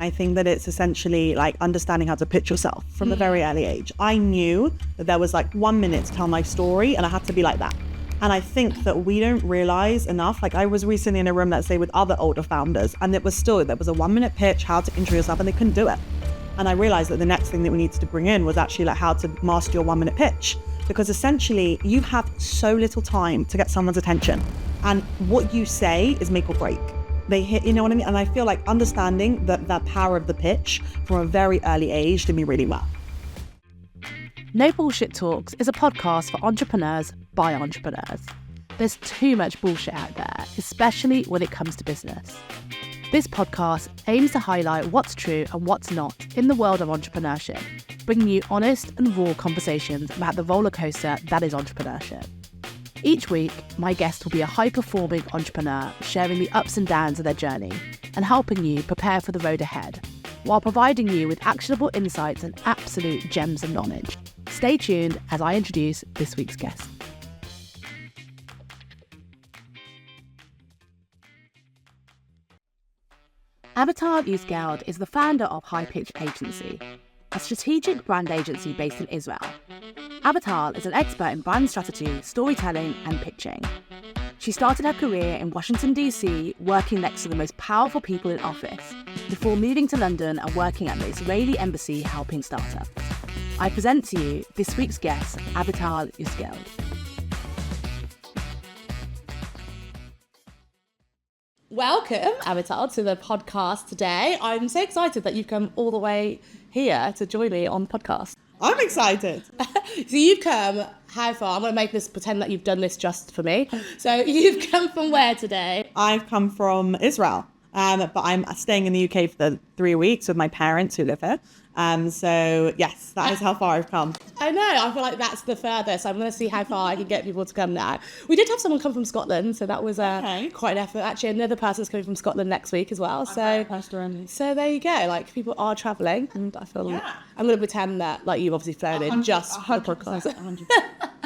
I think that it's essentially like understanding how to pitch yourself from a very early age. I knew that there was like 1 minute to tell my story and I had to be like that. And I think that we don't realize enough. Like I was recently in a room, let's say, with other older founders, and there was a 1 minute pitch, how to intro yourself, and they couldn't do it. And I realized that the next thing that we needed to bring in was actually like how to master your 1 minute pitch. Because essentially you have so little time to get someone's attention. And what you say is make or break. They hit, you know what I mean? And I feel like understanding the power of the pitch from a very early age did me really well. No Bullshit Talks is a podcast for entrepreneurs by entrepreneurs. There's too much bullshit out there, especially when it comes to business. This podcast aims to highlight what's true and what's not in the world of entrepreneurship, bringing you honest and raw conversations about the roller coaster that is entrepreneurship. Each week, my guest will be a high-performing entrepreneur sharing the ups and downs of their journey and helping you prepare for the road ahead, while providing you with actionable insights and absolute gems of knowledge. Stay tuned as I introduce this week's guest. Avital Eusgeld is the founder of HiPitched Agency, a strategic brand agency based in Israel. Avital is an expert in brand strategy, storytelling, and pitching. She started her career in Washington, D.C., working next to the most powerful people in office, before moving to London and working at the Israeli embassy helping startups. I present to you this week's guest, Avital Eusgeld. Welcome, Avital, to the podcast today. I'm so excited that you've come all the way here to join me on the podcast. I'm excited. So you've come, how far? I'm going to make this pretend that you've done this just for me. So you've come from where today? I've come from Israel, but I'm staying in the UK for the 3 weeks with my parents who live here. So yes, that is how far I've come. I know, I feel like that's the furthest. I'm going to see how far I can get people to come now. We did have someone come from Scotland, so that was quite an effort. Actually, another person's coming from Scotland next week as well. So there you go. Like, people are travelling, and I feel like I'm going to pretend that like you've obviously flown in just for the podcast.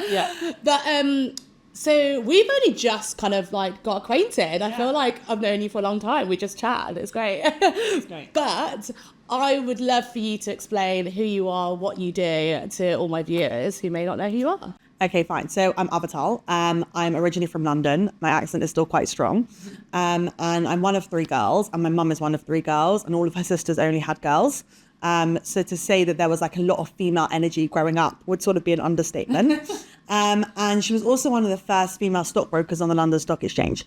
Yeah. But so we've only just kind of like got acquainted. I feel like I've known you for a long time. We just chatted. It's great. It's great. But I would love for you to explain who you are, what you do to all my viewers who may not know who you are. Okay, fine. So I'm Avital. I'm originally from London. My accent is still quite strong. And I'm one of 3 girls, and my mum is one of 3 girls, and all of her sisters only had girls. So to say that there was like a lot of female energy growing up would sort of be an understatement. And she was also one of the first female stockbrokers on the London Stock Exchange.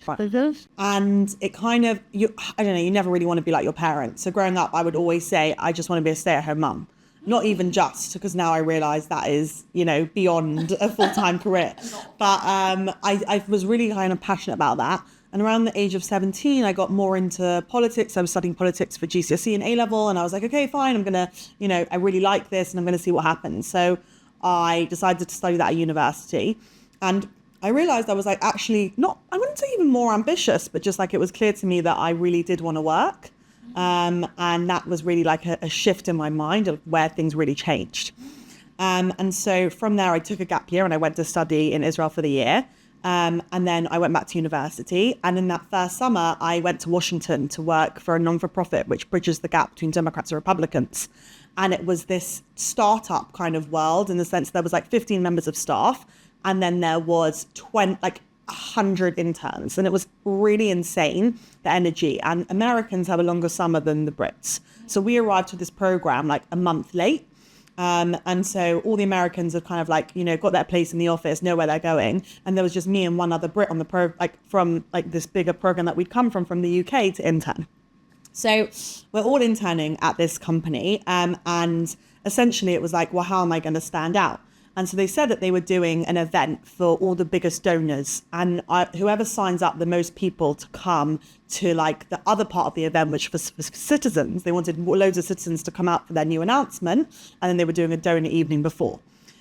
And it kind of, I don't know, you never really want to be like your parents. So growing up, I would always say, I just want to be a stay-at-home mum. Not even just, because now I realise that is, beyond a full-time career. But I was really kind of passionate about that. And around the age of 17, I got more into politics. I was studying politics for GCSE and A-level. And I was like, okay, fine, I'm going to, I really like this and I'm going to see what happens. So I decided to study that at university. And I realized I was like, actually not, I wouldn't say even more ambitious, but just like it was clear to me that I really did want to work. And that was really like a shift in my mind of where things really changed. And so from there, I took a gap year and I went to study in Israel for the year. And then I went back to university. And in that first summer, I went to Washington to work for a non-for-profit, which bridges the gap between Democrats and Republicans. And it was this startup kind of world in the sense there was like 15 members of staff. And then there was 100 interns. And it was really insane, the energy. And Americans have a longer summer than the Brits. So we arrived to this program like a month late. And so all the Americans have kind of like, got their place in the office, know where they're going. And there was just me and one other Brit on the from this bigger program that we'd come from the UK to intern. So we're all interning at this company. And essentially it was like, well, how am I going to stand out? And so they said that they were doing an event for all the biggest donors, and whoever signs up the most people to come to like the other part of the event, which was for citizens. They wanted loads of citizens to come out for their new announcement, and then they were doing a donor evening before.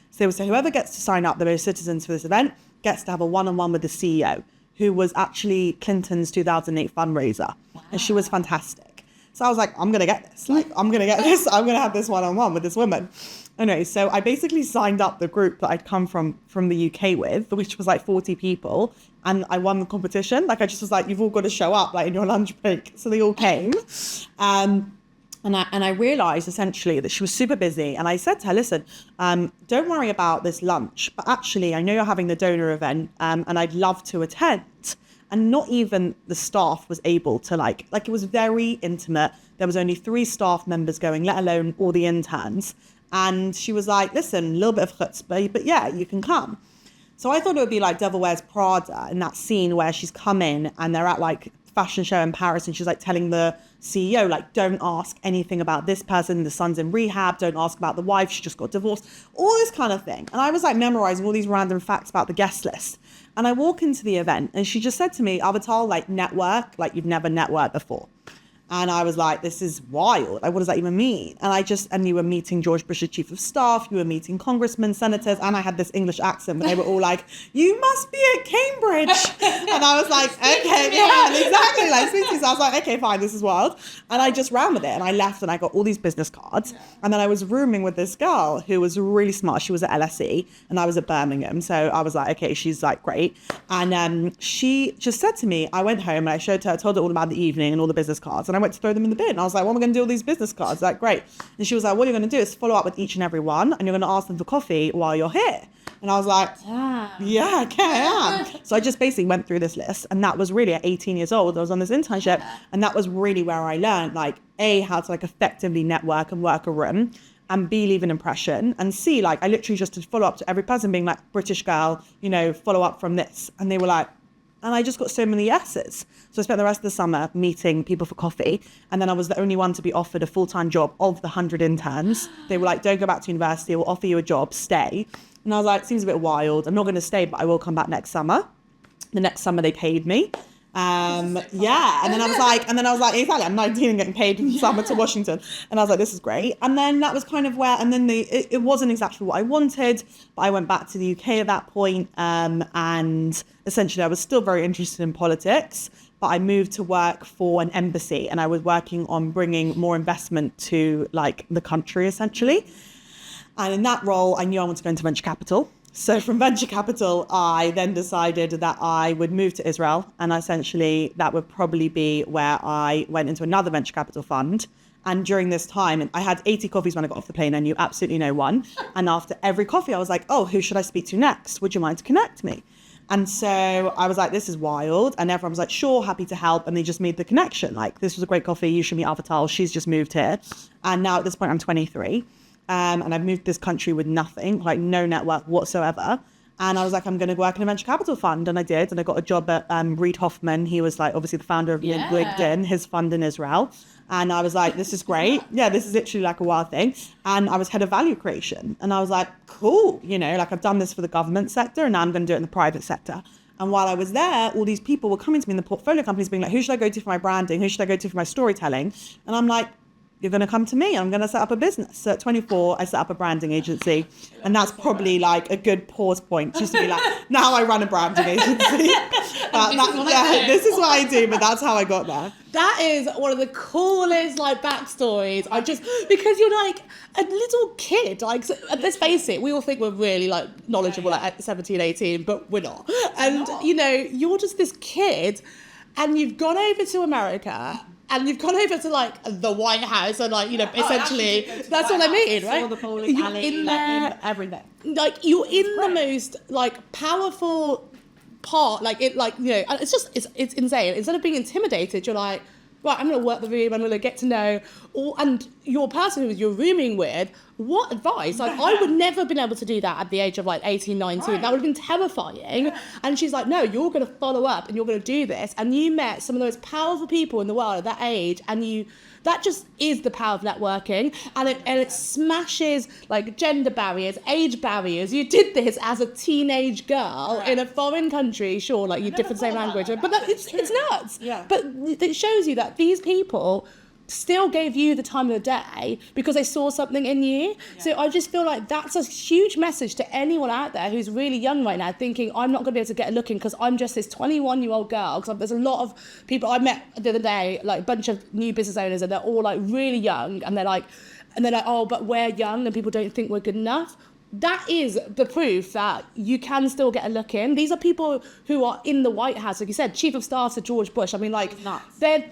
So they would say whoever gets to sign up the most citizens for this event gets to have a one-on-one with the CEO, who was actually Clinton's 2008 fundraiser. Wow. And she was fantastic. So I was like, I'm going to get this. I'm going to have this one-on-one with this woman. Anyway, so I basically signed up the group that I'd come from the UK with, which was like 40 people. And I won the competition. Like, I just was like, you've all got to show up like in your lunch break. So they all came. And And I realized essentially that she was super busy. And I said to her, listen, don't worry about this lunch, but actually I know you're having the donor event and I'd love to attend. And not even the staff was able to like it was very intimate. There was only 3 staff members going, let alone all the interns. And she was like, listen, a little bit of chutzpah, but yeah, you can come. So I thought it would be like Devil Wears Prada in that scene where she's come in and they're at like fashion show in Paris and she's like telling the CEO, like, don't ask anything about this person, the son's in rehab, don't ask about the wife, she just got divorced, all this kind of thing. And I was like memorizing all these random facts about the guest list. And I walk into the event and she just said to me, Avital, like, network, like you've never networked before. And I was like, this is wild. Like, what does that even mean? And you were meeting George Bush's chief of staff, you were meeting congressmen, senators, and I had this English accent, but they were all like, you must be at Cambridge. And I was like, okay, yeah, exactly. Like, so I was like, okay, fine, this is wild. And I just ran with it. And I left and I got all these business cards. And then I was rooming with this girl who was really smart. She was at LSE and I was at Birmingham. So I was like, okay, she's like great. And she just said to me, I went home and I showed her, I told her all about the evening and all the business cards. And I went to throw them in the bin. And I was like, what am I going to do with these business cards? Like, great. And she was like, what you're going to do is follow up with each and every one and you're going to ask them for coffee while you're here. And I was like, yeah, okay, I am. So I just basically went through this list. And that was really at 18 years old. I was on this internship. And that was really where I learned, like, A, how to like effectively network and work a room, and B, leave an impression, and C, like, I literally just did follow up to every person being like, British girl, you know, follow up from this. And they were like, and I just got so many yeses. So I spent the rest of the summer meeting people for coffee. And then I was the only one to be offered a full-time job of the 100 interns. They were like, don't go back to university. We'll offer you a job. Stay. And I was like, seems a bit wild. I'm not going to stay, but I will come back next summer. The next summer they paid me. Yeah. And then I was like, exactly, I'm 19 and getting paid in the summer to Washington. And I was like, this is great. And then that was kind of where, and then it wasn't exactly what I wanted, but I went back to the UK at that point. And essentially I was still very interested in politics, but I moved to work for an embassy and I was working on bringing more investment to like the country essentially. And in that role, I knew I wanted to go into venture capital. So from venture capital, I then decided that I would move to Israel. And essentially, that would probably be where I went into another venture capital fund. And during this time, I had 80 coffees when I got off the plane. I knew absolutely no one. And after every coffee, I was like, oh, who should I speak to next? Would you mind to connect me? And so I was like, this is wild. And everyone was like, sure, happy to help. And they just made the connection. Like, this was a great coffee. You should meet Avital. She's just moved here. And now at this point, I'm 23. And I've moved to this country with nothing, like no network whatsoever. And I was like, I'm going to work in a venture capital fund. And I did. And I got a job at Reid Hoffman. He was like, obviously the founder of LinkedIn, his fund in Israel. And I was like, this is great. Yeah, this is literally like a wild thing. And I was head of value creation. And I was like, cool. You know, like I've done this for the government sector and now I'm going to do it in the private sector. And while I was there, all these people were coming to me in the portfolio companies being like, who should I go to for my branding? Who should I go to for my storytelling? And I'm like, you're going to come to me. I'm going to set up a business. So at 24, I set up a branding agency. And that's probably like a good pause point just to be like, now I run a branding agency. This is what I do, but that's how I got there. That is one of the coolest like backstories. Because you're like a little kid. Like, so, let's face it, we all think we're really like knowledgeable at 17, 18, but we're not. And, you know, you're just this kid and you've gone over to America. And you've gone over to like the White House and like, you know, essentially that's what I mean, right? The bowling alley, in there, everything. Like you're in the most like powerful part, like it, like, you know, it's just it's insane. Instead of being intimidated, you're like, right, I'm going to work the room, I'm going to get to know, and your person who you're rooming with, what advice? Like, I would never have been able to do that at the age of like 18, 19. Right. That would have been terrifying. Yeah. And she's like, no, you're going to follow up and you're going to do this. And you met some of the most powerful people in the world at that age, and that just is the power of networking, and it smashes like gender barriers, age barriers. You did this as a teenage girl in a foreign country, sure, like you different same language, but it's nuts. Yeah. But it shows you that these people still gave you the time of the day because they saw something in you. Yeah. So I just feel like that's a huge message to anyone out there who's really young right now, thinking I'm not going to be able to get a look in because I'm just this 21-year-old girl. Because there's a lot of people I met the other day, like a bunch of new business owners, and they're all like really young, and they're like, oh, but we're young and people don't think we're good enough. that is the proof that you can still get a look in. These are people who are in the White House, like you said, Chief of Staff to George Bush. I mean, like,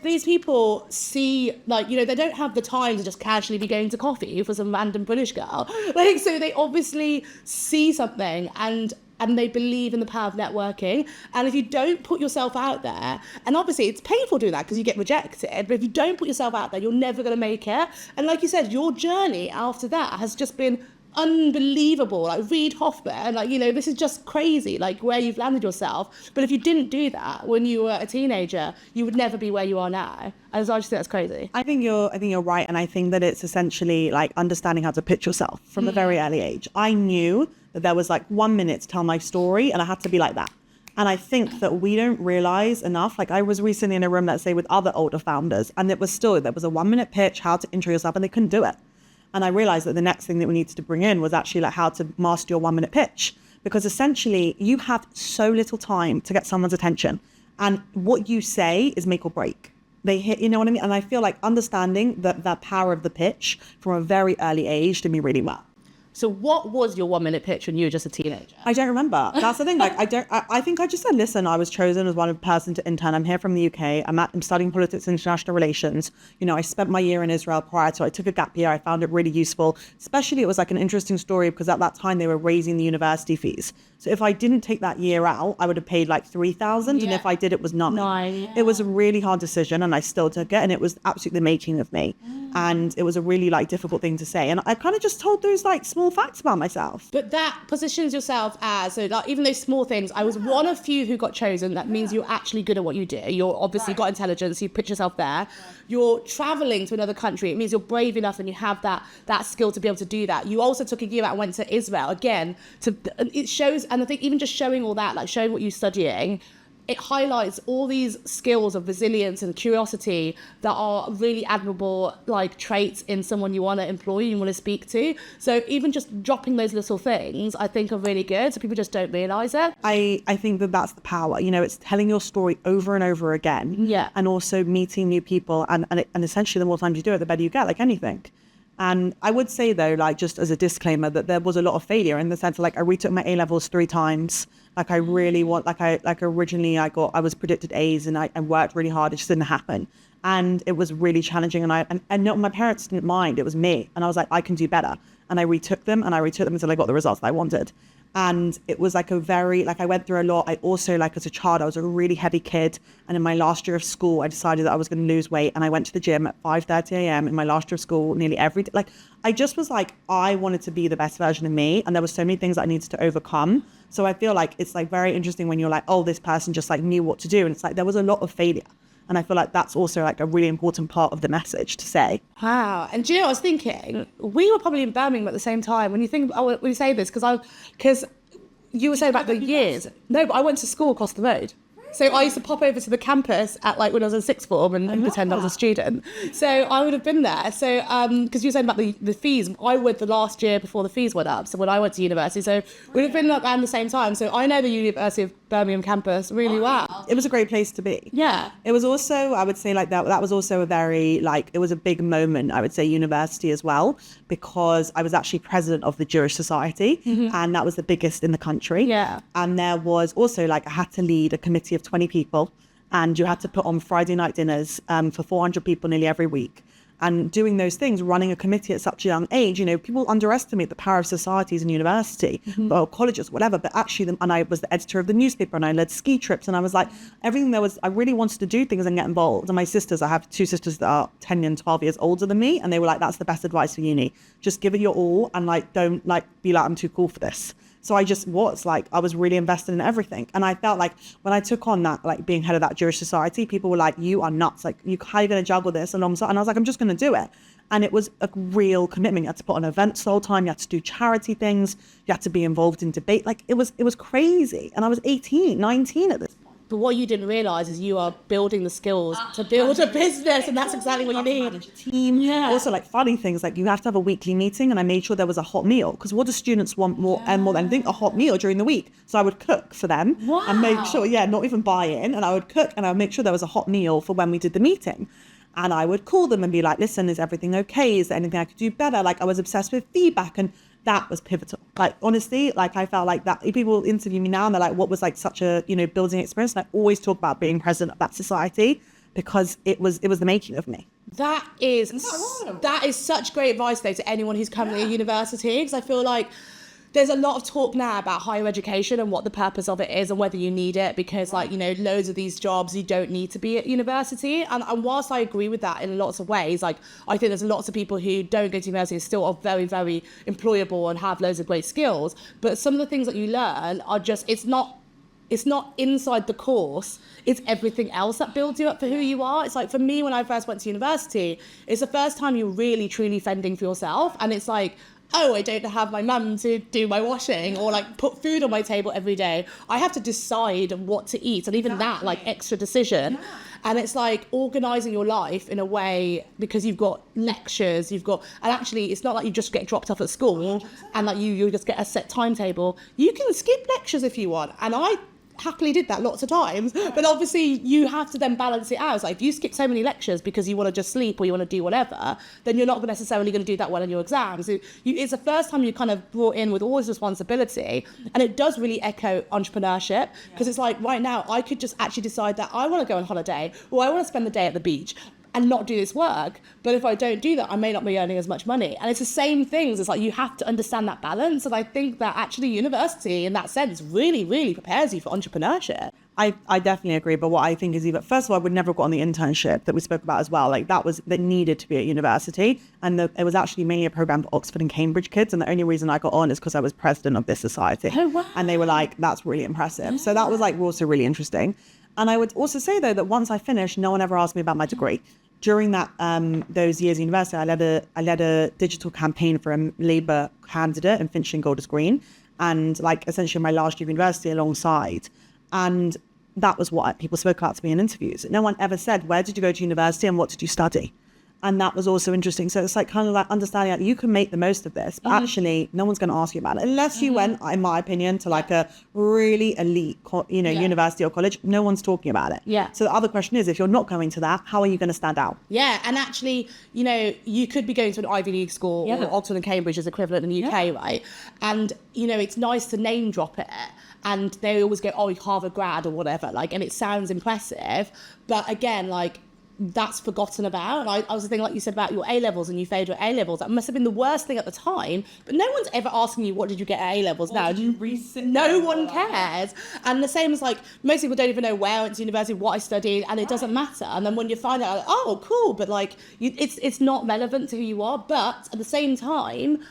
these people see, like, you know, they don't have the time to just casually be going to coffee for some random British girl. Like, so they obviously see something and they believe in the power of networking. And if you don't put yourself out there, and obviously it's painful doing that because you get rejected, but if you don't put yourself out there, you're never going to make it. And like you said, your journey after that has just been unbelievable. Like Reid Hoffman, like, you know, this is just crazy, like where you've landed yourself. But if you didn't do that when you were a teenager, you would never be where you are now. And so I just think that's crazy. I think you're right, and I think that it's essentially like understanding how to pitch yourself from a very early age. I knew that there was like 1 minute to tell my story, and I had to be like that. And I think that we don't realize enough. Like I was recently in a room, let's say, with other older founders, and there was a 1 minute pitch, how to intro yourself, and they couldn't do it. And I realized that the next thing that we needed to bring in was actually like how to master your 1 minute pitch, because essentially you have so little time to get someone's attention, and what you say is make or break. They hit, you know what I mean? And I feel like understanding the power of the pitch from a very early age did me really well. So what was your 1 minute pitch when you were just a teenager? I don't remember. That's the thing. Like, I think I just said, listen, I was chosen as one person to intern. I'm here from the UK. I'm studying politics and international relations. You know, I spent my year in Israel prior to, I took a gap year. I found it really useful. Especially it was like an interesting story because at that time they were raising the university fees. So if I didn't take that year out, I would have paid like 3,000. And if I did, it was nothing. It was a really hard decision, and I still took it. And it was absolutely the making of me. And it was a really like difficult thing to say. And I kind of just told those like small facts about myself. But that positions yourself as, so like even those small things, I was one of few who got chosen. That means you're actually good at what you do. You're obviously got intelligence. You put yourself there. You're traveling to another country. It means you're brave enough and you have that skill to be able to do that. You also took a year out and went to Israel again. It shows, and I think even just showing all that, like showing what you're studying, it highlights all these skills of resilience and curiosity that are really admirable, like traits in someone you want to employ, you want to speak to. So even just dropping those little things, I think are really good. So people just don't realize it. I think that that's the power. You know, it's telling your story over and over again. Yeah. And also meeting new people. And essentially the more times you do it, the better you get, like anything. And I would say though, like just as a disclaimer, that there was a lot of failure in the sense of like I retook my A-levels 3 times. Like I really want, originally I was predicted A's and I worked really hard. It just didn't happen. And it was really challenging. And no, my parents didn't mind. It was me. And I was like, I can do better. And I retook them until I got the results that I wanted. And it was like I went through a lot. I also, like as a child, I was a really heavy kid. And in my last year of school, I decided that I was going to lose weight. And I went to the gym at 5:30 a.m. in my last year of school, nearly every day. Like, I just was like, I wanted to be the best version of me. And there were so many things that I needed to overcome. So I feel like it's like very interesting when you're like, oh, this person just like knew what to do. And it's like, there was a lot of failure. And I feel like that's also like a really important part of the message to say. Wow. And do you know, I was thinking, we were probably in Birmingham at the same time. When you think, when you say this, because you were saying about the years. No, but I went to school across the road. So I used to pop over to the campus at like when I was in sixth form and pretend I was a student. So I would have been there. So because you were saying about the fees, I went the last year before the fees went up. So when I went to university, so we'd have been like around the same time. So I know the University of Birmingham campus really well. It was a great place to be. Yeah. It was also, I would say like that was also a very like, it was a big moment, I would say, university as well, because I was actually president of the Jewish Society and that was the biggest in the country. Yeah. And there was also like, I had to lead a committee of 20 people and you had to put on Friday night dinners for 400 people nearly every week. And doing those things, running a committee at such a young age, you know, people underestimate the power of societies and university or colleges, whatever. But actually, and I was the editor of the newspaper and I led ski trips. And I was like, everything there was, I really wanted to do things and get involved. And my sisters, I have 2 sisters that are 10 and 12 years older than me. And they were like, that's the best advice for uni. Just give it your all and like, don't like be like, I'm too cool for this. So I just was like, I was really invested in everything. And I felt like when I took on that, like being head of that Jewish Society, people were like, you are nuts. Like, how are you going to juggle this alongside? And I was like, I'm just going to do it. And it was a real commitment. You had to put on events the whole time. You had to do charity things. You had to be involved in debate. Like it was crazy. And I was 18, 19 at this point. But what you didn't realise is you are building the skills to build a business, and that's exactly what you need. Manage a team. Yeah. Also, like funny things, like you have to have a weekly meeting, and I made sure there was a hot meal because what do students want more and more than think? A hot meal during the week. So I would cook for them and make sure, not even buy in, and I would cook and I would make sure there was a hot meal for when we did the meeting. And I would call them and be like, listen, is everything okay? Is there anything I could do better? Like, I was obsessed with feedback, and that was pivotal. Like, honestly, like, I felt like that. People interview me now and they're like, what was like such a, building experience? And I always talk about being president of that society, because it was the making of me. That is such great advice, though, to anyone who's currently at university, because I feel like there's a lot of talk now about higher education and what the purpose of it is and whether you need it, because like, loads of these jobs, you don't need to be at university. And whilst I agree with that in lots of ways, like, I think there's lots of people who don't go to university and still are very, very employable and have loads of great skills. But some of the things that you learn are just, it's not inside the course, it's everything else that builds you up for who you are. It's like, for me, when I first went to university, it's the first time you're really truly fending for yourself. And it's like, oh, I don't have my mum to do my washing or like put food on my table every day. I have to decide what to eat, and even that, like, extra decision. Yeah. And it's like organising your life in a way, because you've got lectures, and actually it's not like you just get dropped off at school 100%. And like you just get a set timetable. You can skip lectures if you want. And I happily did that lots of times, but obviously you have to then balance it out. It's like, if you skip so many lectures because you want to just sleep or you want to do whatever, then you're not necessarily going to do that well in your exams. It's the first time you're kind of brought in with all this responsibility, and it does really echo entrepreneurship, because it's like, right now I could just actually decide that I want to go on holiday, or I want to spend the day at the beach and not do this work. But if I don't do that, I may not be earning as much money. And it's the same things. It's like, you have to understand that balance. And I think that actually university, in that sense, really, really prepares you for entrepreneurship. I definitely agree. But what I think is, even first of all, I would never have got on the internship that we spoke about as well. Like, that needed to be at university. And it was actually mainly a program for Oxford and Cambridge kids. And the only reason I got on is because I was president of this society. Oh, wow. And they were like, that's really impressive. So that was like also really interesting. And I would also say, though, that once I finished, no one ever asked me about my degree. During that those years at university, I led a digital campaign for a Labour candidate in Finchley and Golders Green, and like essentially my last year of university alongside. And that was what people spoke about to me in interviews. No one ever said, where did you go to university and what did you study? And that was also interesting. So it's like kind of like understanding that you can make the most of this, but actually no one's going to ask you about it. Unless you went, in my opinion, to like a really elite, university or college, no one's talking about it. Yeah. So the other question is, if you're not going to that, how are you going to stand out? Yeah. And actually, you could be going to an Ivy League school, or Oxford and Cambridge is equivalent in the UK, right? And, it's nice to name drop it. And they always go, oh, Harvard grad or whatever, like, and it sounds impressive. But again, like, that's forgotten about. And I was thinking, like you said about your A-levels, and you failed your A-levels. That must have been the worst thing at the time. But no one's ever asking you, what did you get at A-levels now? No one cares. And the same as, like, most people don't even know where I went to university, what I studied, and it doesn't matter. And then when you find out, like, oh, cool, but like, it's not relevant to who you are. But at the same time,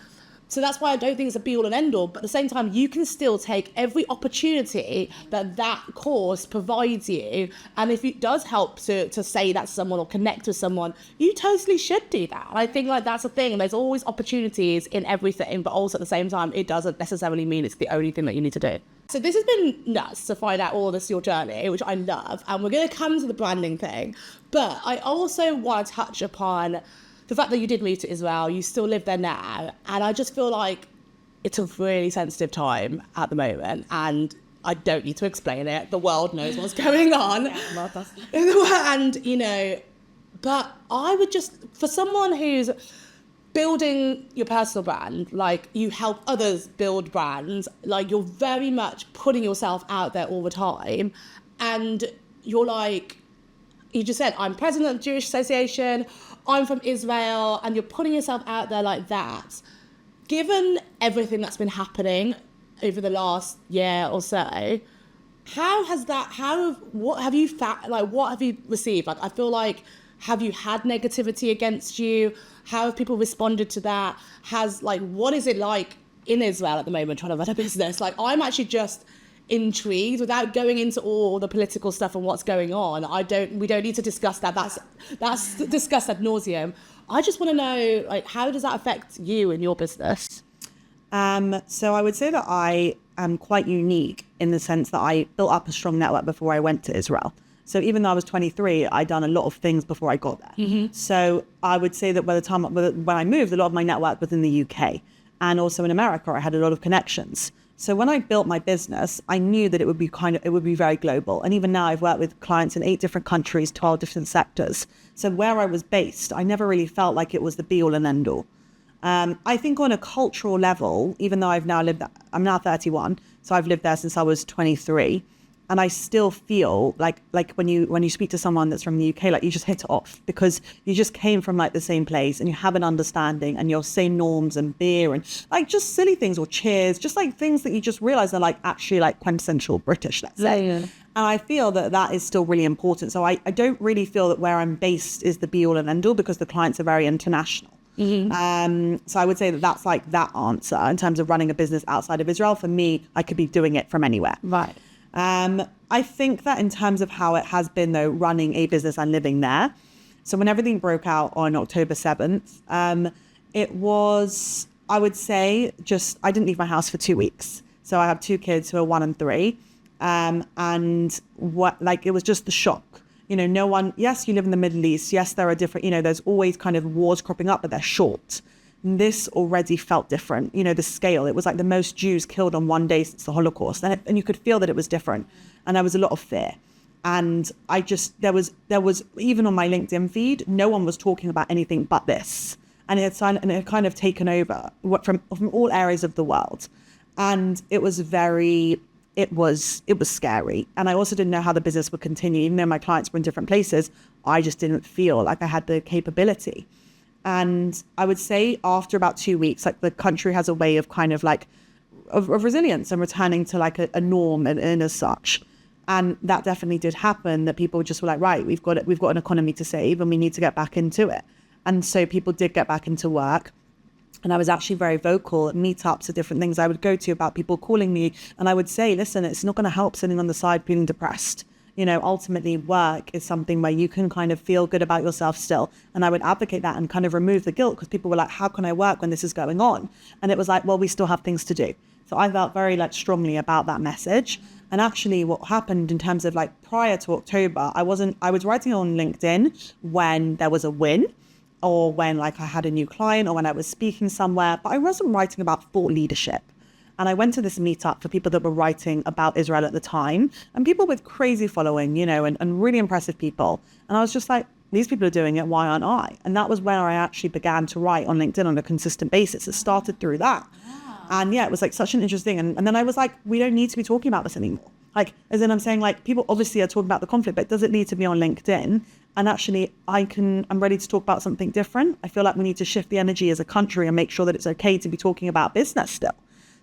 so that's why I don't think it's a be all and end all. But at the same time, you can still take every opportunity that course provides you. And if it does help to say that to someone or connect with someone, you totally should do that. And I think like that's the thing. There's always opportunities in everything, but also at the same time, it doesn't necessarily mean it's the only thing that you need to do. So this has been nuts to find out all this, your journey, which I love. And we're going to come to the branding thing. But I also want to touch upon the fact that you did move to Israel, you still live there now, and I just feel like it's a really sensitive time at the moment, and I don't need to explain it. The world knows what's going on. And, but I would just, for someone who's building your personal brand, like you help others build brands, like you're very much putting yourself out there all the time, and you're like, you just said, I'm president of the Jewish Association, I'm from Israel, and you're putting yourself out there like that. Given everything that's been happening over the last year or so, what have you received? Like, I feel like, have you had negativity against you? How have people responded to that? What is it like in Israel at the moment trying to run a business? Like, I'm actually just intrigued, without going into all the political stuff and what's going on. We don't need to discuss that. That's discussed ad nauseum. I just want to know, like, how does that affect you and your business? So I would say that I am quite unique in the sense that I built up a strong network before I went to Israel. So even though I was 23, I'd done a lot of things before I got there. Mm-hmm. So I would say that by the time when I moved, a lot of my network was in the UK, and also in America, I had a lot of connections. So when I built my business, I knew that it would be very global. And even now I've worked with clients in 8 different countries, 12 different sectors. So where I was based, I never really felt like it was the be all and end all. I think on a cultural level, even though I'm now 31, so I've lived there since I was 23. And I still feel like when you speak to someone that's from the UK, like you just hit it off because you just came from like the same place and you have an understanding and your same norms and beer and like just silly things or cheers, just like things that you just realize are like actually like quintessential British, let's say. Yeah. And I feel that is still really important. So I don't really feel that where I'm based is the be all and end all because the clients are very international. So I would say that's like that answer in terms of running a business outside of Israel. For me, I could be doing it from anywhere. Right. I think that in terms of how it has been though, running a business and living there. So when everything broke out on October 7th, it was, I would say I didn't leave my house for 2 weeks. So I have 2 kids who are 1 and 3. And it was just the shock. No one, yes, you live in the Middle East. Yes, there are different, there's always kind of wars cropping up, but they're short. This already felt different. The scale, it was like the most Jews killed on one day since the Holocaust. And you could feel that it was different. And there was a lot of fear. And there was even on my LinkedIn feed, no one was talking about anything but this. And it had kind of taken over from all areas of the world. And it was scary. And I also didn't know how the business would continue. Even though my clients were in different places, I just didn't feel like I had the capability. And I would say after about 2 weeks, like the country has a way of kind of like of resilience and returning to like a norm and as such. And that definitely did happen, that people just were like, right, we've got an economy to save and we need to get back into it. And so people did get back into work. And I was actually very vocal at meetups and different things I would go to about people calling me. And I would say, listen, it's not going to help sitting on the side feeling depressed. Ultimately work is something where you can kind of feel good about yourself still. And I would advocate that and kind of remove the guilt because people were like, how can I work when this is going on? And it was like, well, we still have things to do. So I felt very like strongly about that message. And actually what happened in terms of like prior to October, I was writing on LinkedIn when there was a win or when like I had a new client or when I was speaking somewhere, but I wasn't writing about thought leadership. And I went to this meetup for people that were writing about Israel at the time and people with crazy following, and really impressive people. And I was just like, these people are doing it. Why aren't I? And that was when I actually began to write on LinkedIn on a consistent basis. It started through that. And yeah, it was like such an interesting. And then I was like, we don't need to be talking about this anymore. Like, as in I'm saying like people obviously are talking about the conflict, but does it need to be on LinkedIn? And actually I'm ready to talk about something different. I feel like we need to shift the energy as a country and make sure that it's okay to be talking about business still.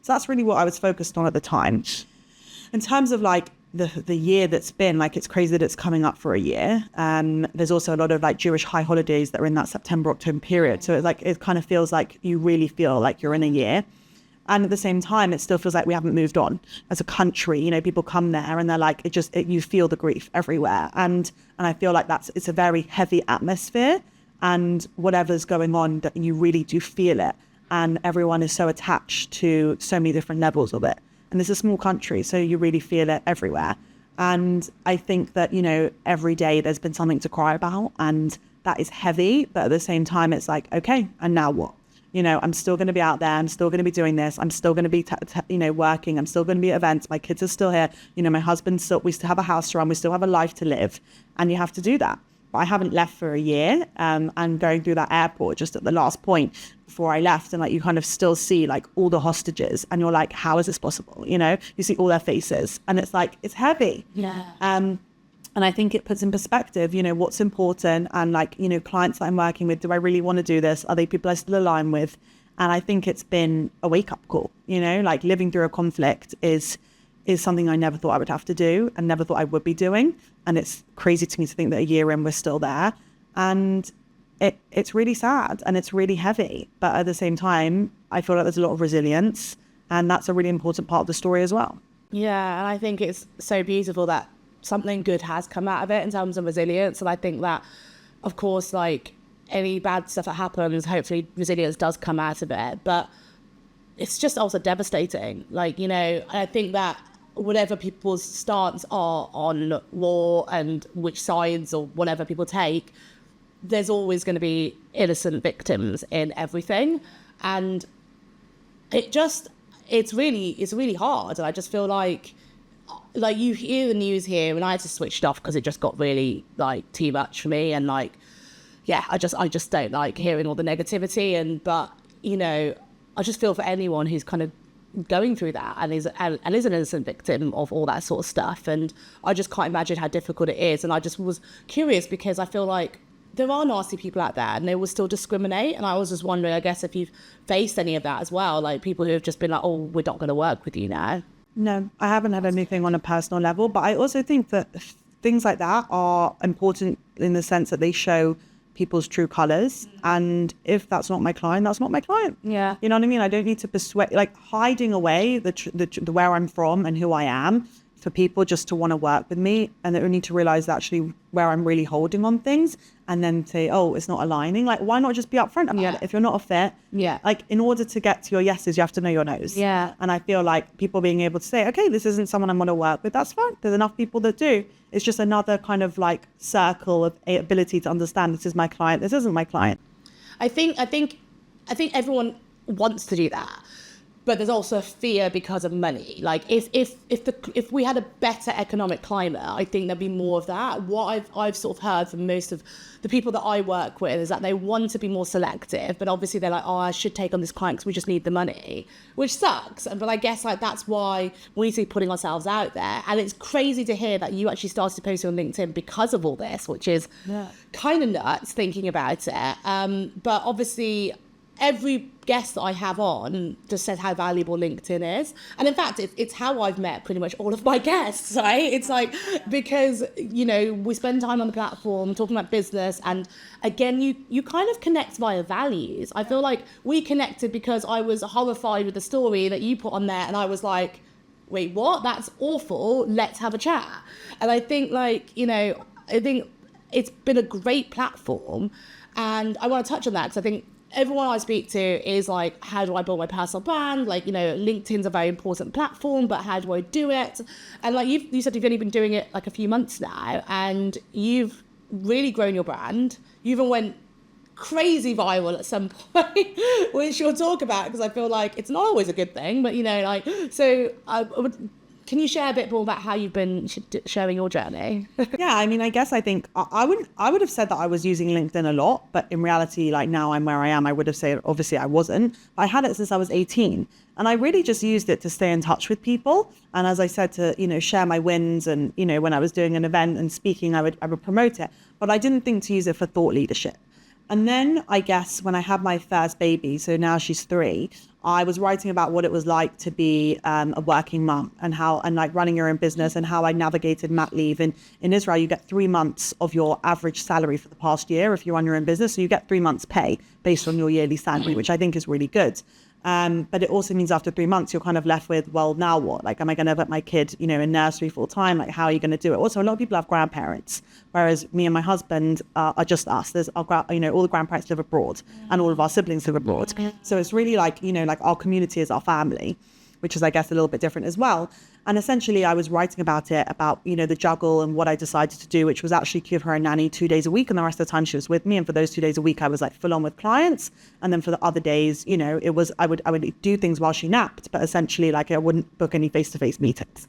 So that's really what I was focused on at the time. In terms of like the year that's been, like it's crazy that it's coming up for a year. There's also a lot of like Jewish high holidays that are in that September, October period. So it kind of feels like you really feel like you're in a year. And at the same time, it still feels like we haven't moved on as a country. People come there and they're like, you feel the grief everywhere. And I feel like it's a very heavy atmosphere, and whatever's going on, that you really do feel it. And everyone is so attached to so many different levels of it. And it's a small country, so you really feel it everywhere. And I think that, every day there's been something to cry about, and that is heavy. But at the same time, it's like, okay, and now what? I'm still going to be out there. I'm still going to be doing this. I'm still going to be, working. I'm still going to be at events. My kids are still here. My husband's we still have a house to run. We still have a life to live. And you have to do that. But I haven't left for a year. And going through that airport just at the last point before I left, and like you kind of still see like all the hostages, and you're like, how is this possible? You see all their faces, and it's like, it's heavy. Yeah. And I think it puts in perspective, what's important, and like, clients that I'm working with, do I really want to do this? Are they people I still align with? And I think it's been a wake up call, like living through a conflict is something I never thought I would have to do and never thought I would be doing. And it's crazy to me to think that a year in we're still there. And it's really sad and it's really heavy. But at the same time, I feel like there's a lot of resilience, and that's a really important part of the story as well. Yeah, and I think it's so beautiful that something good has come out of it in terms of resilience. And I think that, of course, like any bad stuff that happens, hopefully resilience does come out of it. But it's just also devastating. Like, I think that whatever people's stance are on war and which sides or whatever people take, there's always going to be innocent victims in everything. And it's really hard. And I just feel like you hear the news here, and I had to switch it off because it just got really like too much for me. And like, yeah, I just don't like hearing all the negativity. But you know, I just feel for anyone who's kind of going through that and is an innocent victim of all that sort of stuff. And I just can't imagine how difficult it is. And I just was curious because I feel like there are nasty people out there and they will still discriminate. And I was just wondering, I guess, if you've faced any of that as well, like people who have just been like, oh, we're not going to work with you now. No, I haven't had anything on a personal level, but I also think that things like that are important in the sense that they show people's true colors. And if that's not my client, that's not my client. Yeah. You know what I mean? I don't need to persuade, like hiding away the where I'm from and who I am for people just to want to work with me. And they need to realize actually where I'm really holding on things and then say, oh, it's not aligning. Like, why not just be upfront about it? If you're not a fit, like in order to get to your yeses, you have to know your no's. Yeah. And I feel like people being able to say, okay, this isn't someone I'm going to work with. That's fine. There's enough people that do. It's just another kind of like circle of ability to understand this is my client. This isn't my client. I think everyone wants to do that, but there's also a fear because of money. Like if we had a better economic climate, I think there'd be more of that. What I've sort of heard from most of the people that I work with is that they want to be more selective, but obviously they're like, oh, I should take on this client because we just need the money, which sucks. But I guess like that's why we need to be putting ourselves out there. And it's crazy to hear that you actually started posting on LinkedIn because of all this, which is kind of nuts thinking about it. But obviously, every guest that I have on just says how valuable LinkedIn is. And in fact, it's how I've met pretty much all of my guests, right? It's like, because, you know, we spend time on the platform talking about business. And again, you kind of connect via values. I feel like we connected because I was horrified with the story that you put on there. And I was like, wait, what? That's awful. Let's have a chat. And I think like, you know, I think it's been a great platform. And I want to touch on that because I think everyone I speak to is like, how do I build my personal brand? Like, you know, LinkedIn's a very important platform, but how do I do it? And like you said, you've only been doing it like a few months now, and you've really grown your brand. You even went crazy viral at some point, which you'll talk about because I feel like it's not always a good thing, but you know, like, so can you share a bit more about how you've been showing your journey? Yeah, I mean, I guess I think I would have said that I was using LinkedIn a lot, but in reality, like now I'm where I am, I would have said, obviously I wasn't. I had it since I was 18 and I really just used it to stay in touch with people. And as I said, to, you know, share my wins and, you know, when I was doing an event and speaking, I would promote it, but I didn't think to use it for thought leadership. And then I guess when I had my first baby, so now she's 3, I was writing about what it was like to be a working mum and like running your own business and how I navigated mat leave. And in Israel, you get 3 months of your average salary for the past year if you run your own business. So you get 3 months pay based on your yearly salary, which I think is really good. But it also means after 3 months, you're kind of left with, well, now what? Like, am I going to put my kid, you know, in nursery full time? Like, how are you going to do it? Also, a lot of people have grandparents, whereas me and my husband are just us. There's you know, all the grandparents live abroad and all of our siblings live abroad. So it's really like, you know, like our community is our family, which is, I guess, a little bit different as well. And essentially, I was writing about it, about, you know, the juggle and what I decided to do, which was actually give her a nanny 2 days a week. And the rest of the time she was with me. And for those 2 days a week, I was like full on with clients. And then for the other days, you know, it was, I would do things while she napped, but essentially like I wouldn't book any face-to-face meetings.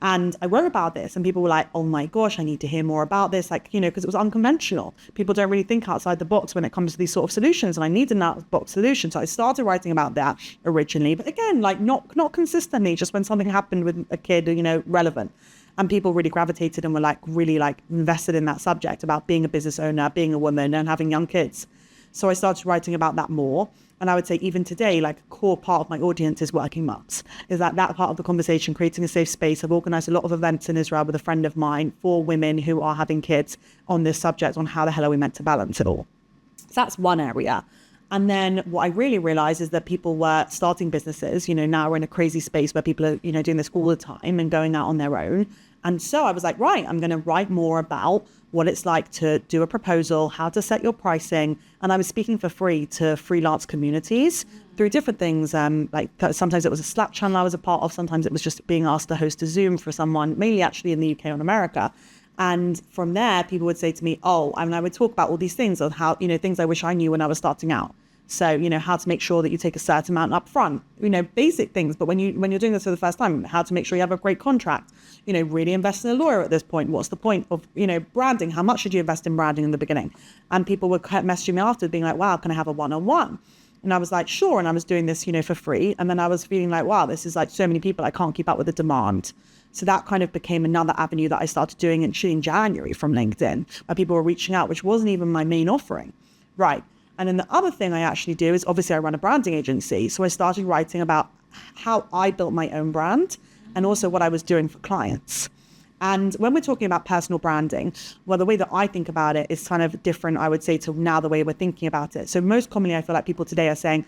And I wrote about this and people were like, oh my gosh, I need to hear more about this. Like, you know, because it was unconventional. People don't really think outside the box when it comes to these sort of solutions. And I need an out-of-box solution. So I started writing about that originally. But again, like not consistently, just when something happened with a kid, you know, relevant. And people really gravitated and were like really like invested in that subject about being a business owner, being a woman and having young kids. So I started writing about that more. And I would say even today, like a core part of my audience is working mums. Is that part of the conversation, creating a safe space. I've organized a lot of events in Israel with a friend of mine for women who are having kids on this subject, on how the hell are we meant to balance it all. So that's one area. And then what I really realized is that people were starting businesses. You know, now we're in a crazy space where people are, you know, doing this all the time and going out on their own. And so I was like, right, I'm going to write more about what it's like to do a proposal, how to set your pricing. And I was speaking for free to freelance communities through different things. Like sometimes it was a Slack channel I was a part of. Sometimes it was just being asked to host a Zoom for someone, mainly actually in the UK or America. And from there, people would say to me, oh, and I would talk about all these things of how, you know, things I wish I knew when I was starting out. So, how to make sure that you take a certain amount up front, basic things. But when you're doing this for the first time, how to make sure you have a great contract, really invest in a lawyer at this point. What's the point of, branding? How much should you invest in branding in the beginning? And people would messaging me after being like, wow, can I have a one-on-one? And I was like, sure. And I was doing this, for free. And then I was feeling like, wow, this is like so many people, I can't keep up with the demand. So that kind of became another avenue that I started doing actually in January from LinkedIn, where people were reaching out, which wasn't even my main offering. Right. And then the other thing I actually do is obviously I run a branding agency. So I started writing about how I built my own brand and also what I was doing for clients. And when we're talking about personal branding, well, the way that I think about it is kind of different, I would say, to now the way we're thinking about it. So most commonly, I feel like people today are saying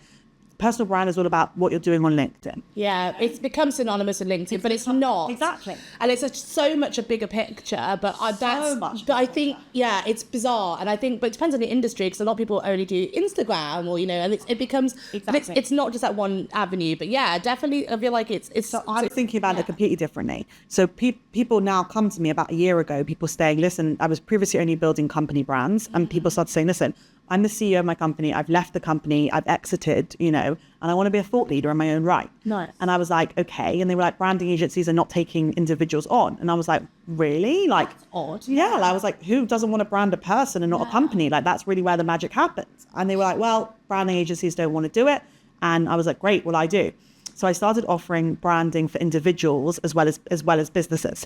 personal brand is all about what you're doing on LinkedIn. Yeah, it's become synonymous with LinkedIn, but it's not. Exactly. And it's so much a bigger picture, but I think, yeah, it's bizarre. And I think, but it depends on the industry, because a lot of people only do Instagram or, and it becomes, exactly. It's not just that one avenue, but yeah, definitely, I feel like it's. So I'm thinking about it completely differently. So people now come to me about a year ago, people saying, listen, I was previously only building company brands, and people started saying, listen, I'm the CEO of my company. I've left the company. I've exited, and I want to be a thought leader in my own right. Nice. And I was like, okay. And they were like, branding agencies are not taking individuals on. And I was like, really? Like, that's odd. Yeah. I was like, who doesn't want to brand a person and not a company? Like, that's really where the magic happens. And they were like, well, branding agencies don't want to do it. And I was like, great, well, I do. So I started offering branding for individuals as well as businesses.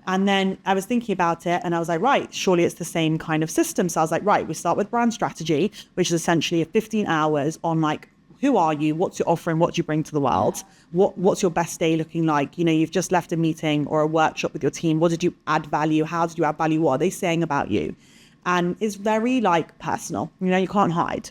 And then I was thinking about it and I was like, right, surely it's the same kind of system. So I was like, right, we start with brand strategy, which is essentially 15 hours on like, who are you? What's your offering? What do you bring to the world? What's your best day looking like? You've just left a meeting or a workshop with your team. What did you add value? How did you add value? What are they saying about you? And it's very like personal, you can't hide.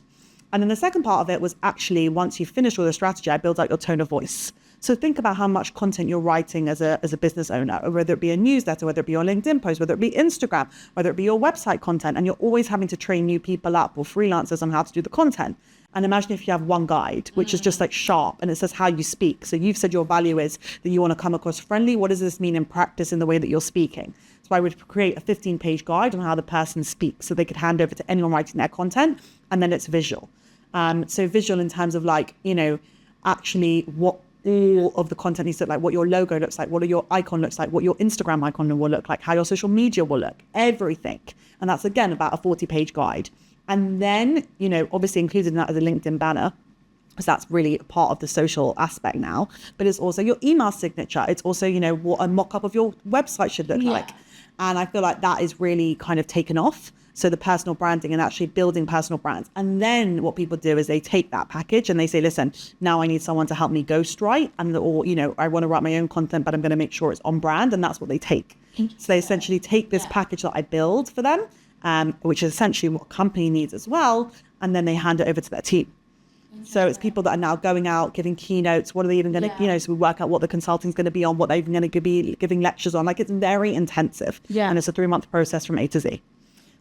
And then the second part of it was actually once you finish all the strategy, I build out your tone of voice. So think about how much content you're writing as a business owner, or whether it be a newsletter, whether it be your LinkedIn post, whether it be Instagram, whether it be your website content, and you're always having to train new people up or freelancers on how to do the content. And imagine if you have one guide, which is just like sharp and it says how you speak. So you've said your value is that you want to come across friendly. What does this mean in practice in the way that you're speaking? So I would create a 15-page guide on how the person speaks so they could hand over to anyone writing their content, and then it's visual. So visual in terms of like, actually what all of the content needs to look like, what your logo looks like, what your icon looks like, what your Instagram icon will look like, how your social media will look, everything. And that's again about a 40-page guide. And then, obviously included in that is a LinkedIn banner, because that's really part of the social aspect now, but it's also your email signature. It's also, what a mock-up of your website should look like. And I feel like that is really kind of taken off. So the personal branding and actually building personal brands. And then what people do is they take that package and they say, listen, now I need someone to help me ghostwrite, or, I want to write my own content, but I'm going to make sure it's on brand. And that's what they take. So they essentially take this package that I build for them, which is essentially what a company needs as well. And then they hand it over to their team. So it's people that are now going out, giving keynotes. What are they even going to, so we work out what the consulting is going to be on, what they're even going to be giving lectures on. Like, it's very intensive. Yeah. And it's a 3-month process from A to Z.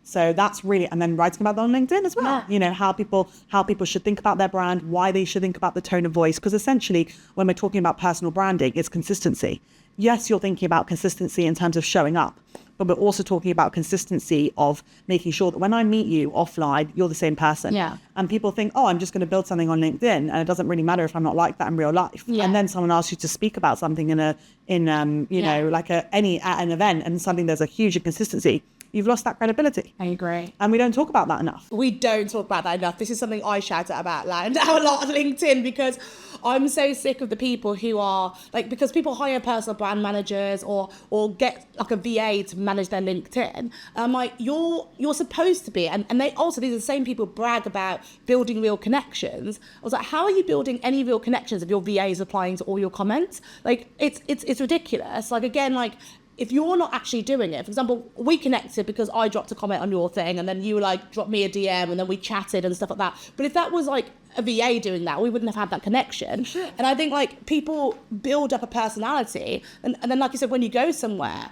So that's really, and then writing about that on LinkedIn as well. How people should think about their brand, why they should think about the tone of voice. Because essentially, when we're talking about personal branding, it's consistency. Yes, you're thinking about consistency in terms of showing up, but we're also talking about consistency of making sure that when I meet you offline, you're the same person. Yeah. And people think, oh, I'm just going to build something on LinkedIn, and it doesn't really matter if I'm not like that in real life. Yeah. And then someone asks you to speak about something at an event, and suddenly there's a huge inconsistency. You've lost that credibility. I agree. And we don't talk about that enough. We don't talk about that enough. This is something I shout about a lot on LinkedIn, because I'm so sick of the people who are like, because people hire personal brand managers or get like a VA to manage their LinkedIn. I'm like, you're supposed to be, and they also, these are the same people brag about building real connections. I was like, how are you building any real connections if your VA is applying to all your comments? Like, it's ridiculous. Like, again, like, if you're not actually doing it, for example, we connected because I dropped a comment on your thing, and then you like dropped me a DM, and then we chatted and stuff like that. But if that was like a VA doing that, we wouldn't have had that connection. Sure. And I think like people build up a personality, and then like you said, when you go somewhere,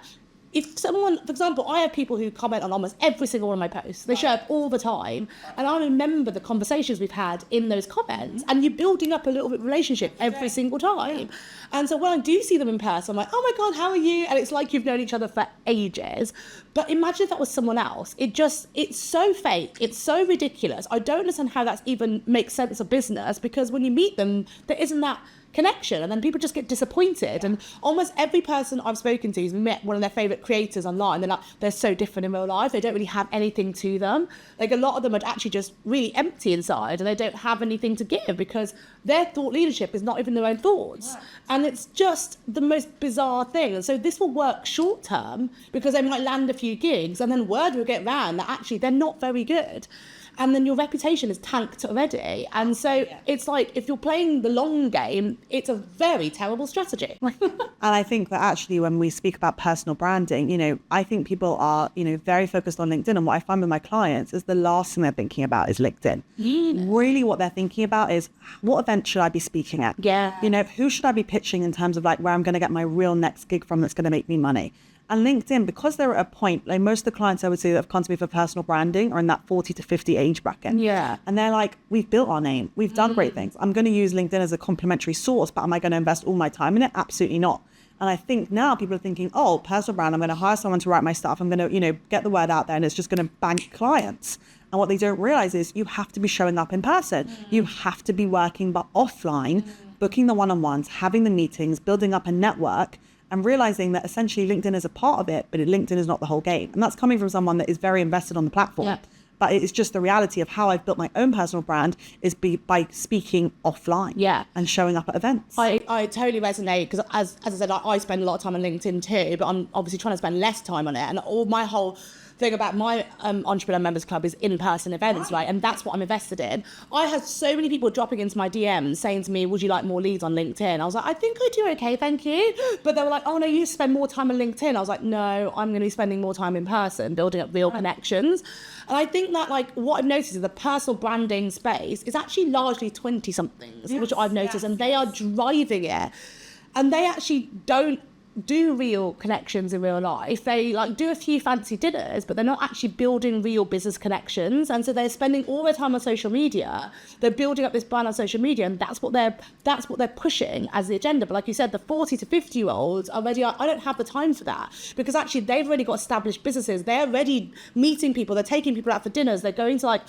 if someone, for example, I have people who comment on almost every single one of my posts. They show up all the time. And I remember the conversations we've had in those comments. And you're building up a little bit of relationship every single time. And so when I do see them in person, I'm like, oh my God, how are you? And it's like you've known each other for ages. But imagine if that was someone else. It's so fake. It's so ridiculous. I don't understand how that even makes sense of business, because when you meet them, there isn't that connection, and then people just get disappointed. And almost every person I've spoken to who's met one of their favourite creators online, they're so different in real life. They don't really have anything to them. Like, a lot of them are actually just really empty inside, and they don't have anything to give because their thought leadership is not even their own thoughts. Right. And it's just the most bizarre thing. And so this will work short term because they might land a few gigs, and then word will get round that actually they're not very good. And then your reputation is tanked already. And so it's like, if you're playing the long game, it's a very terrible strategy. And I think that actually when we speak about personal branding, you know, I think people are, you know, very focused on LinkedIn. And what I find with my clients is the last thing they're thinking about is LinkedIn. Really what they're thinking about is, what event should I be speaking at? Yeah. You know, who should I be pitching in terms of like where I'm going to get my real next gig from that's going to make me money? And LinkedIn, because they're at a point, like most of the clients I would say that have come to me for personal branding are in that 40 to 50 age bracket. Yeah. And they're like, we've built our name. We've done great things. I'm going to use LinkedIn as a complementary source, but am I going to invest all my time in it? Absolutely not. And I think now people are thinking, oh, personal brand, I'm going to hire someone to write my stuff. I'm going to, you know, get the word out there, and it's just going to bank clients. And what they don't realize is you have to be showing up in person. You have to be working, but offline, booking the one-on-ones, having the meetings, building up a network, and realizing that essentially LinkedIn is a part of it, but LinkedIn is not the whole game. And that's coming from someone that is very invested on the platform. Yeah. But it's just the reality of how I've built my own personal brand is by speaking offline and showing up at events. I totally resonate, because as I said, I spend a lot of time on LinkedIn too, but I'm obviously trying to spend less time on it. And all my whole thing about my Entrepreneur Members Club is in-person events, right? And that's what I'm invested in. I had so many people dropping into my DMs saying to me, would you like more leads on LinkedIn? I was like, I think I do okay, thank you. But they were like, oh no, you spend more time on LinkedIn. I was like, no, I'm going to be spending more time in person, building up real connections. And I think that, like, what I've noticed is the personal branding space is actually largely 20-somethings, which I've noticed, and they are driving it. And they actually don't do real connections in real life. They like do a few fancy dinners, but they're not actually building real business connections. And so they're spending all their time on social media. They're building up this brand on social media, and that's what they're pushing as the agenda. But like you said, the 40 to 50 year olds are already, I don't have the time for that, because actually they've already got established businesses. They're already meeting people. They're taking people out for dinners. They're going to like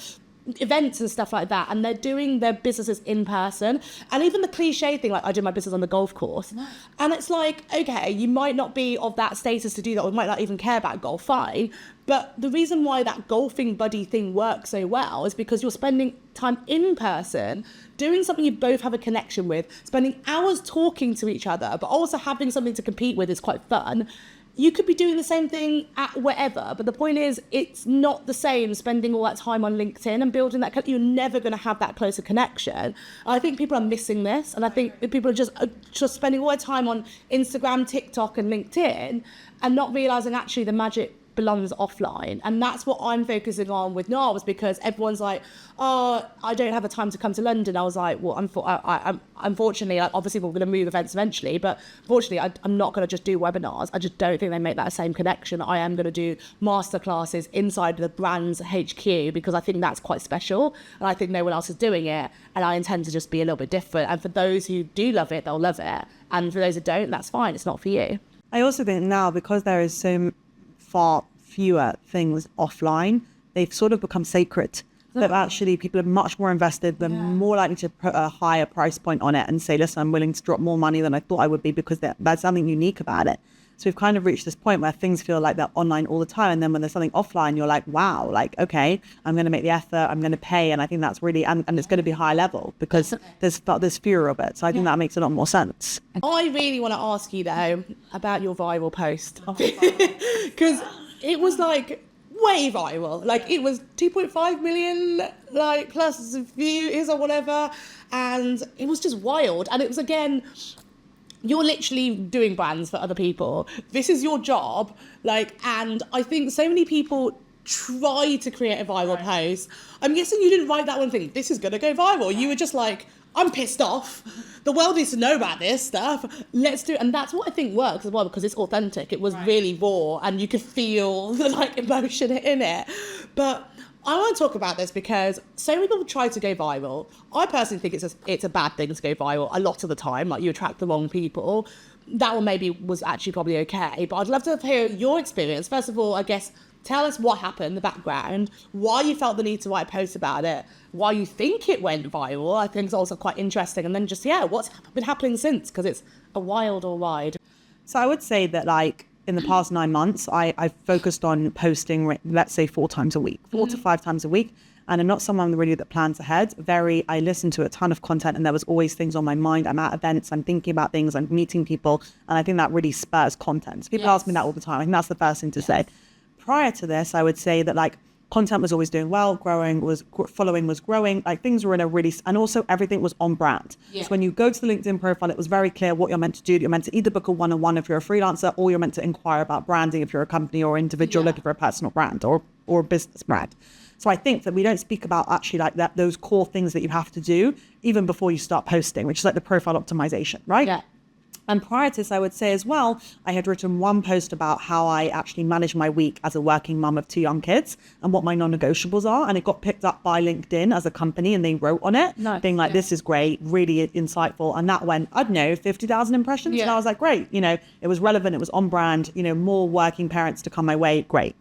events and stuff like that, and they're doing their businesses in person. And even the cliche thing, like, I do my business on the golf course, and it's like, okay, you might not be of that status to do that, or might not even care about golf, fine, but the reason why that golfing buddy thing works so well is because you're spending time in person doing something you both have a connection with, spending hours talking to each other, but also having something to compete with is quite fun. You could be doing the same thing at wherever, but the point is, it's not the same spending all that time on LinkedIn and building that. You're never going to have that closer connection. I think people are missing this, and I think people are just spending all their time on Instagram, TikTok, and LinkedIn, and not realizing actually the magic belongs offline. And that's what I'm focusing on with NARS, because everyone's like, oh, I don't have the time to come to London. I was like, well, unfortunately, obviously we're going to move events eventually, but unfortunately I'm not going to just do webinars. I just don't think they make that same connection. I am going to do masterclasses inside the brand's HQ, because I think that's quite special, and I think no one else is doing it, and I intend to just be a little bit different. And for those who do love it, they'll love it, and for those who don't, that's fine, it's not for you. I also think now, because there is so far fewer things offline, they've sort of become sacred. That actually people are much more invested, they're more likely to put a higher price point on it and say, listen, I'm willing to drop more money than I thought I would be, because there's something unique about it. So we've kind of reached this point where things feel like they're online all the time, and then when there's something offline, you're like, wow, like, okay, I'm going to make the effort, I'm going to pay, and I think that's really, and it's going to be high level, because there's fewer of it. So I think that makes a lot more sense. I really want to ask you though about your viral post, because it was like way viral. Like, it was 2.5 million like plus views or whatever, and it was just wild. And it was, again, you're literally doing brands for other people. This is your job. Like, and I think so many people try to create a viral post. I'm guessing you didn't write that one thing, this is going to go viral. You were just like, I'm pissed off. The world needs to know about this stuff. Let's do it. And that's what I think works as well, because it's authentic. It was really raw and you could feel the like emotion in it. But I want to talk about this because so many people try to go viral. I personally think it's a bad thing to go viral a lot of the time. Like, you attract the wrong people. That one maybe was actually probably okay. But I'd love to hear your experience. First of all, I guess, tell us what happened, the background, why you felt the need to write a post about it, why you think it went viral. I think is also quite interesting. And then just, what's been happening since? Because it's a wild ride. So I would say that, like, in the past 9 months, I've focused on posting, let's say 4 times a week, 4 to 5 times a week. And I'm not someone really that plans ahead. I listen to a ton of content, and there was always things on my mind. I'm at events, I'm thinking about things, I'm meeting people. And I think that really spurs content. So people ask me that all the time. I think that's the first thing to say. Prior to this, I would say that, like, content was always doing well, following was growing, like, things were in a really, and also everything was on brand. So when you go to the LinkedIn profile, it was very clear what you're meant to do. You're meant to either book a one-on-one if you're a freelancer, or you're meant to inquire about branding if you're a company or individual looking for a personal brand or a business brand. So I think that we don't speak about actually like that, those core things that you have to do even before you start posting, which is like the profile optimization, right? Yeah. And prior to this, I would say as well, I had written one post about how I actually manage my week as a working mum of 2 young kids and what my non-negotiables are. And it got picked up by LinkedIn as a company, and they wrote on it, being like, this is great, really insightful. And that went, I don't know, 50,000 impressions. And I was like, great. It was relevant. It was on brand, more working parents to come my way. Great.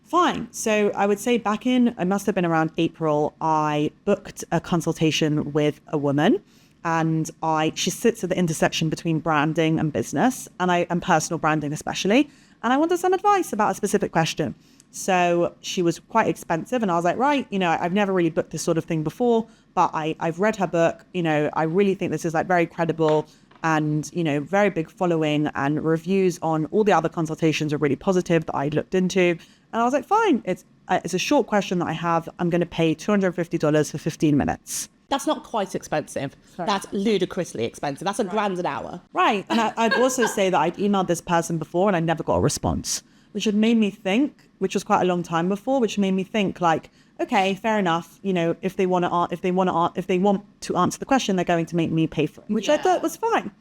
Fine. So I would say back in, it must have been around April, I booked a consultation with a woman. And she sits at the intersection between branding and business, and personal branding especially. And I wanted some advice about a specific question. So she was quite expensive, and I was like, right, I've never really booked this sort of thing before, but I've read her book. I really think this is like very credible and, very big following, and reviews on all the other consultations are really positive that I looked into. And I was like, fine, it's a short question that I have. I'm going to pay $250 for 15 minutes. That's not quite expensive. Sorry. That's ludicrously expensive. That's $1,000 an hour. Right. And I'd also say that I'd emailed this person before and I never got a response, which had made me think, which was quite a long time before, which made me think like, okay, fair enough. If they want to answer the question, they're going to make me pay for it, which I thought was fine.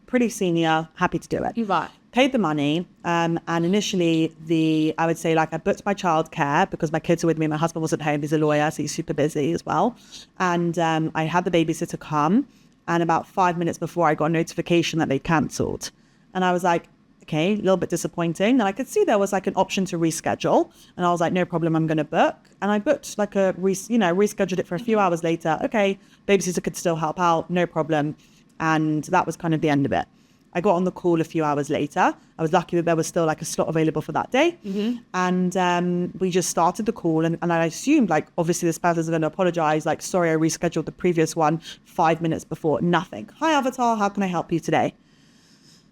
Pretty senior, happy to do it. You're right. Paid the money. And initially I would say, like, I booked my childcare because my kids were with me. My husband wasn't home. He's a lawyer, so he's super busy as well. And I had the babysitter come. And about 5 minutes before, I got a notification that they cancelled. And I was like, okay, a little bit disappointing. And I could see there was like an option to reschedule. And I was like, no problem, I'm going to book. And I booked like rescheduled it for a few hours later. Okay, babysitter could still help out, no problem. And that was kind of the end of it. I got on the call a few hours later. I was lucky that there was still like a slot available for that day. Mm-hmm. And we just started the call. And I assumed, like, obviously this person's going to apologize. Like, sorry, I rescheduled the previous one 5 minutes before. Nothing. Hi, Avital. How can I help you today?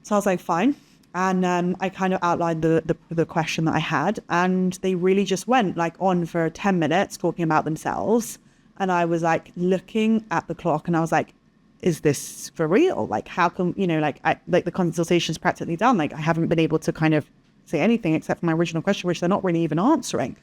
So I was like, fine. And I kind of outlined the question that I had. And they really just went like on for 10 minutes talking about themselves. And I was like looking at the clock and I was like, is this for real? Like, how come, the consultation's practically done. Like, I haven't been able to kind of say anything except for my original question, which they're not really even answering.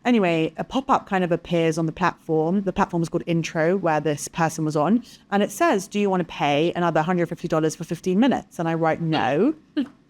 Anyway, a pop-up kind of appears on the platform. The platform is called Intro, where this person was on. And it says, do you want to pay another $150 for 15 minutes? And I write, no.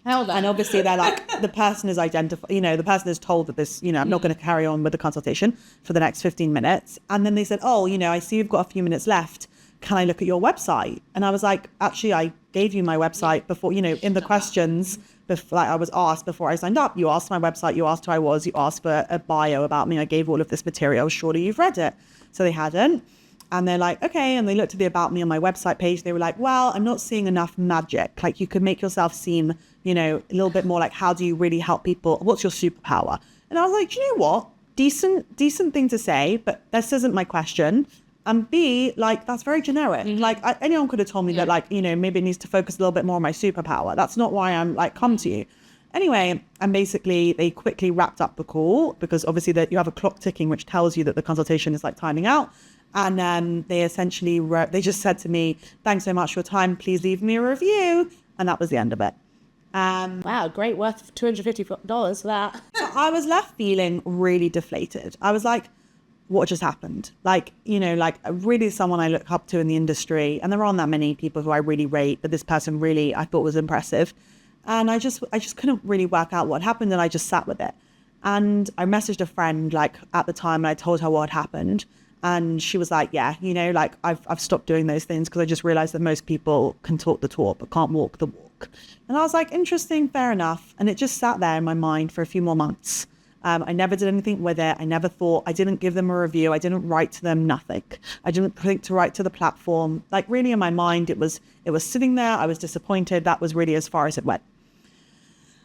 Hell no. And obviously they're like, the person is identified, the person is told that this, I'm not going to carry on with the consultation for the next 15 minutes. And then they said, oh, I see you've got a few minutes left. Can I look at your website? And I was like, actually, I gave you my website before, in the questions, I was asked before I signed up. You asked my website, you asked who I was, you asked for a bio about me. I gave all of this material. Surely you've read it. So they hadn't. And they're like, okay. And they looked at the about me on my website page. They were like, well, I'm not seeing enough magic. Like, you could make yourself seem, a little bit more like, how do you really help people? What's your superpower? And I was like, do you know what? Decent thing to say, but this isn't my question. And B, like, that's very generic. Mm-hmm. Like, anyone could have told me that, like, maybe it needs to focus a little bit more on my superpower. That's not why I'm like, come to you. Anyway, and basically they quickly wrapped up the call because obviously that you have a clock ticking, which tells you that the consultation is like timing out. And they essentially they just said to me, thanks so much for your time. Please leave me a review. And that was the end of it. Wow, great, worth $250 for that. So I was left feeling really deflated. I was like, what just happened? Like, you know, like really someone I look up to in the industry, and there aren't that many people who I really rate, but this person really I thought was impressive. And I just couldn't really work out what happened, and I just sat with it. And I messaged a friend like at the time, and I told her what had happened. And she was like, yeah, you know, like I've stopped doing those things because I just realized that most people can talk the talk but can't walk the walk. And I was like, interesting, fair enough. And it just sat there in my mind for a few more months. I never did anything with it. I didn't give them a review. I didn't write to them, nothing. I didn't think to write to the platform. Like really in my mind, it was sitting there. I was disappointed. That was really as far as it went.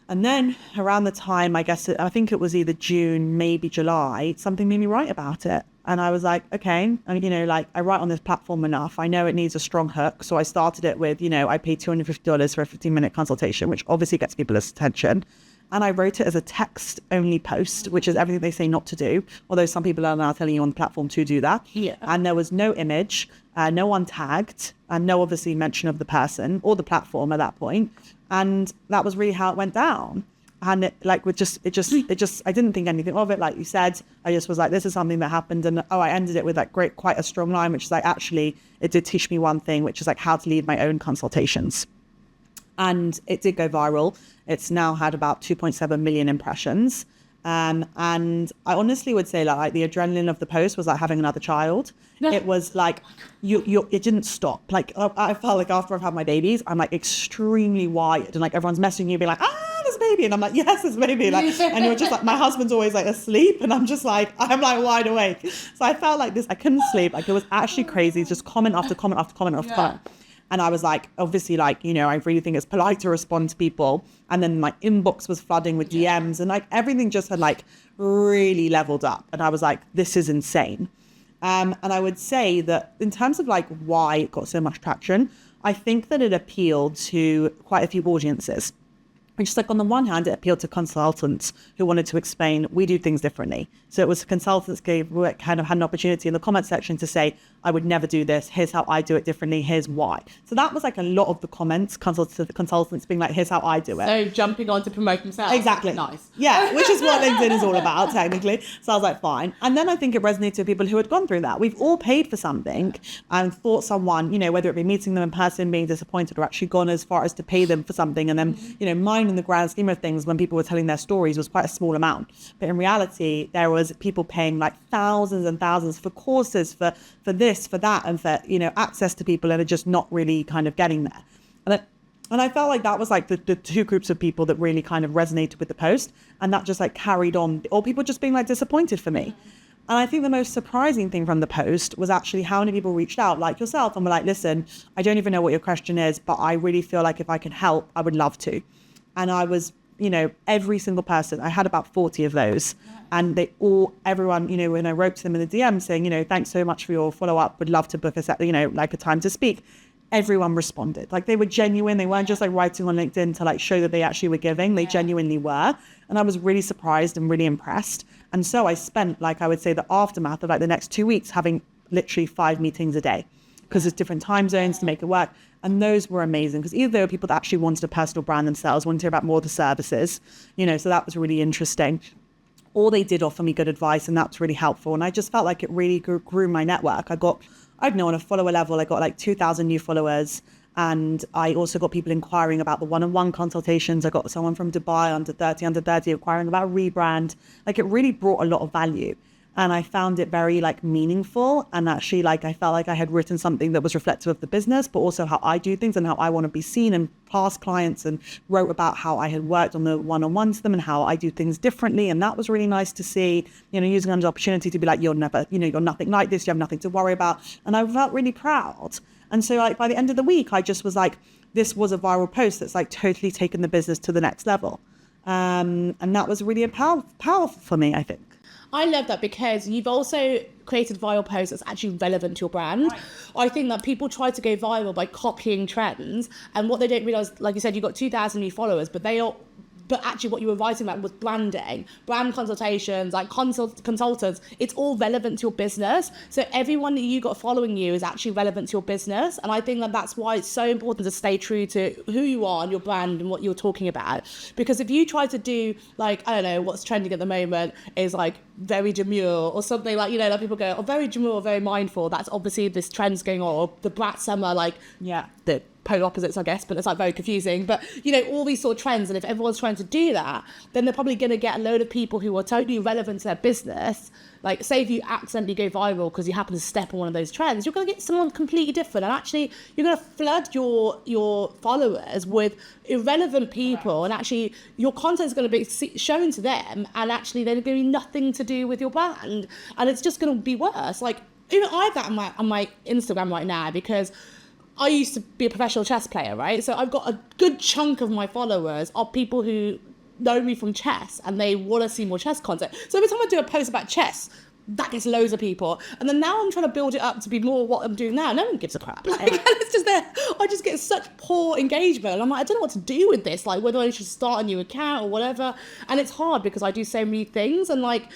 And then around the time, I think it was either June, maybe July, something made me write about it. And I was like, okay, and, you know, like I write on this platform enough. I know it needs a strong hook. So I started it with, you know, I paid $250 for a 15-minute consultation, which obviously gets people's attention. And I wrote it as a text only post, which is everything they say not to do. Although some people are now telling you on the platform to do that. Yeah. And there was no image, no one tagged, and no obviously mention of the person or the platform at that point. And that was really how it went down. And it like would just I didn't think anything of it. Like you said, I just was like, this is something that happened. And I ended it with like quite a strong line, which is like, actually, it did teach me one thing, which is like how to lead my own consultations. And it did go viral. It's now had about 2.7 million impressions. And I honestly would say like the adrenaline of the post was like having another child. No. It was like, it didn't stop. Like I felt like after I've had my babies, I'm like extremely wired. And like everyone's messaging you being like, there's a baby. And I'm like, yes, there's a baby. Like, and you're just like, my husband's always like asleep. And I'm like wide awake. So I felt like this, I couldn't sleep. Like it was actually crazy. Just comment after comment after comment after comment. And I was like, obviously, like, you know, I really think it's polite to respond to people. And then my inbox was flooding with DMs and like everything just had like really leveled up. And I was like, this is insane. And I would say that in terms of like why it got so much traction, I think that it appealed to quite a few audiences. Which is like on the one hand, it appealed to consultants who wanted to explain, we do things differently. So it was consultants kind of had an opportunity in the comment section to say, I would never do this. Here's how I do it differently. Here's why. So that was like a lot of the comments, consultants being like, here's how I do it. So jumping on to promote themselves. Exactly. Nice. Yeah, which is what LinkedIn is all about, technically. So I was like, fine. And then I think it resonated with people who had gone through that. We've all paid for something and thought someone, you know, whether it be meeting them in person, being disappointed, or actually gone as far as to pay them for something. And then, you know, mine in the grand scheme of things, when people were telling their stories, was quite a small amount. But in reality, there was people paying like thousands and thousands for courses, for this, for that, and for, you know, access to people, and are just not really kind of getting there. And I felt like that was like the two groups of people that really kind of resonated with the post, and that just like carried on, or people just being like disappointed for me. And I think the most surprising thing from the post was actually how many people reached out, like yourself, and were like, listen, I don't even know what your question is, but I really feel like if I can help, I would love to. And I was, you know, every single person, I had about 40 of those. And everyone, you know, when I wrote to them in the DM saying, you know, thanks so much for your follow-up, would love to book you know, like a time to speak. Everyone responded. Like they were genuine. They weren't just like writing on LinkedIn to like show that they actually were giving. They genuinely were. And I was really surprised and really impressed. And so I spent, like, I would say the aftermath of like the next 2 weeks having literally 5 meetings a day, because there's different time zones to make it work. And those were amazing, because either there were people that actually wanted a personal brand themselves, wanted to hear about more of the services, you know, so that was really interesting. Or they did offer me good advice, and that was really helpful. And I just felt like it really grew my network. I don't know, on a follower level, I got like 2,000 new followers. And I also got people inquiring about the one-on-one consultations. I got someone from Dubai, under 30, inquiring about a rebrand. Like it really brought a lot of value. And I found it very like meaningful. And actually, like, I felt like I had written something that was reflective of the business, but also how I do things and how I want to be seen, and past clients, and wrote about how I had worked on the one-on-ones to them and how I do things differently. And that was really nice to see, you know, using an opportunity to be like, you're nothing like this. You have nothing to worry about. And I felt really proud. And so like by the end of the week, I just was like, this was a viral post that's like totally taken the business to the next level. And that was really powerful for me, I think. I love that, because you've also created viral posts that's actually relevant to your brand. Right. I think that people try to go viral by copying trends, and what they don't realize, like you said, you've got 2,000 new followers, but but actually what you were writing about was branding, brand consultations, like consultants. It's all relevant to your business. So everyone that you got following you is actually relevant to your business. And I think that that's why it's so important to stay true to who you are and your brand and what you're talking about. Because if you try to do like, I don't know, what's trending at the moment is like very demure or something like, you know, like people go, oh, very demure or very mindful. That's obviously this trend's going on. Or the brat summer, like, the polar opposites, I guess, but it's like very confusing. But, you know, all these sort of trends, and if everyone's trying to do that, then they're probably going to get a load of people who are totally relevant to their business. Like, say if you accidentally go viral because you happen to step on one of those trends, you're going to get someone completely different. And actually, you're going to flood your followers with irrelevant people. And actually, your content is going to be shown to them. And actually, they're going to be nothing to do with your brand. And it's just going to be worse. Like, even I have that on my Instagram right now because I used to be a professional chess player, right? So I've got a good chunk of my followers are people who know me from chess and they want to see more chess content. So every time I do a post about chess, that gets loads of people. And then now I'm trying to build it up to be more what I'm doing now. No one gives a crap. Like, it's just there. I just get such poor engagement. And I'm like, I don't know what to do with this. Like, whether I should start a new account or whatever. And it's hard because I do so many things. And like,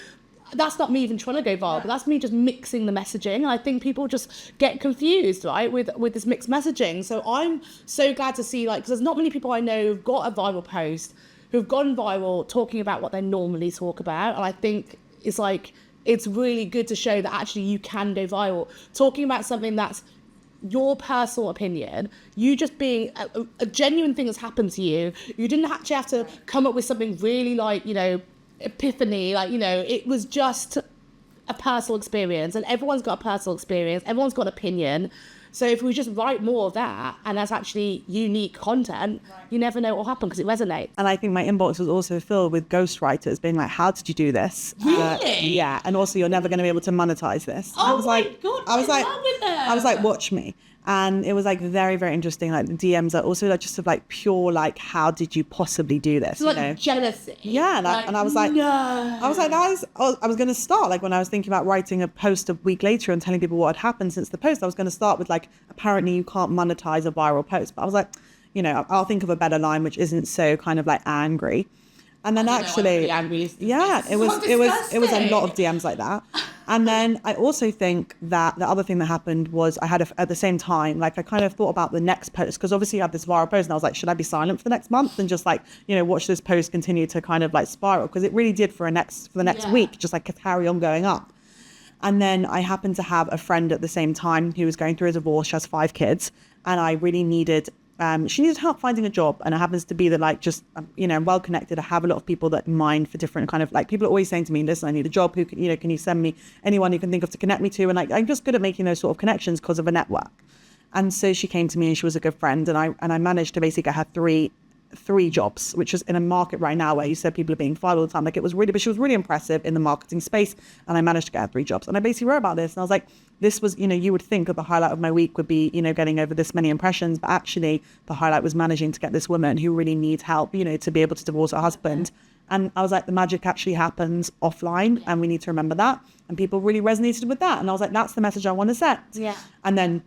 that's not me even trying to go viral, but that's me just mixing the messaging. And I think people just get confused, right, with this mixed messaging. So I'm so glad to see, like, because there's not many people I know who've got a viral post, who've gone viral talking about what they normally talk about. And I think it's like, it's really good to show that actually you can go viral. Talking about something that's your personal opinion, you just being a genuine thing that's happened to you. You didn't actually have to come up with something really like, you know, epiphany, like, you know, it was just a personal experience, and everyone's got a personal experience, everyone's got an opinion. So if we just write more of that and that's actually unique content, you never know what will happen because it resonates. And I think my inbox was also filled with ghostwriters being like, how did you do this? Really? Yeah. And also, you're never going to be able to monetize this. Oh, I was my like, God, I was like, wrong with them? I was like, watch me. And it was like very, very interesting. Like the DMs are also like just of like pure, like, how did you possibly do this? So, like, jealousy. Yeah. And I was like, no. I was like, I was going to start, like when I was thinking about writing a post a week later and telling people what had happened since the post, I was going to start with like, apparently you can't monetize a viral post. But I was like, you know, I'll think of a better line, which isn't so kind of like angry. And then actually, yeah, it was a lot of DMs like that. And then I also think that the other thing that happened was I had at the same time, like I kind of thought about the next post, because obviously I had this viral post and I was like, should I be silent for the next month and just like, you know, watch this post continue to kind of like spiral? Because it really did for the next week, just like carry on going up. And then I happened to have a friend at the same time who was going through a divorce. She has 5 kids, and I really needed she needed help finding a job. And it happens to be that like just, you know, I'm well connected. I have a lot of people that mind for different kind of like, people are always saying to me, listen, I need a job. Who can, you know, can you send me anyone you can think of to connect me to? And like, I'm just good at making those sort of connections because of a network. And so she came to me and she was a good friend. And I managed to basically get her three jobs, which is in a market right now where you said people are being fired all the time. Like it was really, but she was really impressive in the marketing space. And I managed to get her 3 jobs. And I basically wrote about this. And I was like, this was, you know, you would think that the highlight of my week would be, you know, getting over this many impressions. But actually the highlight was managing to get this woman who really needs help, you know, to be able to divorce her husband. And I was like, the magic actually happens offline. And we need to remember that. And people really resonated with that. And I was like, that's the message I want to set. Yeah. And then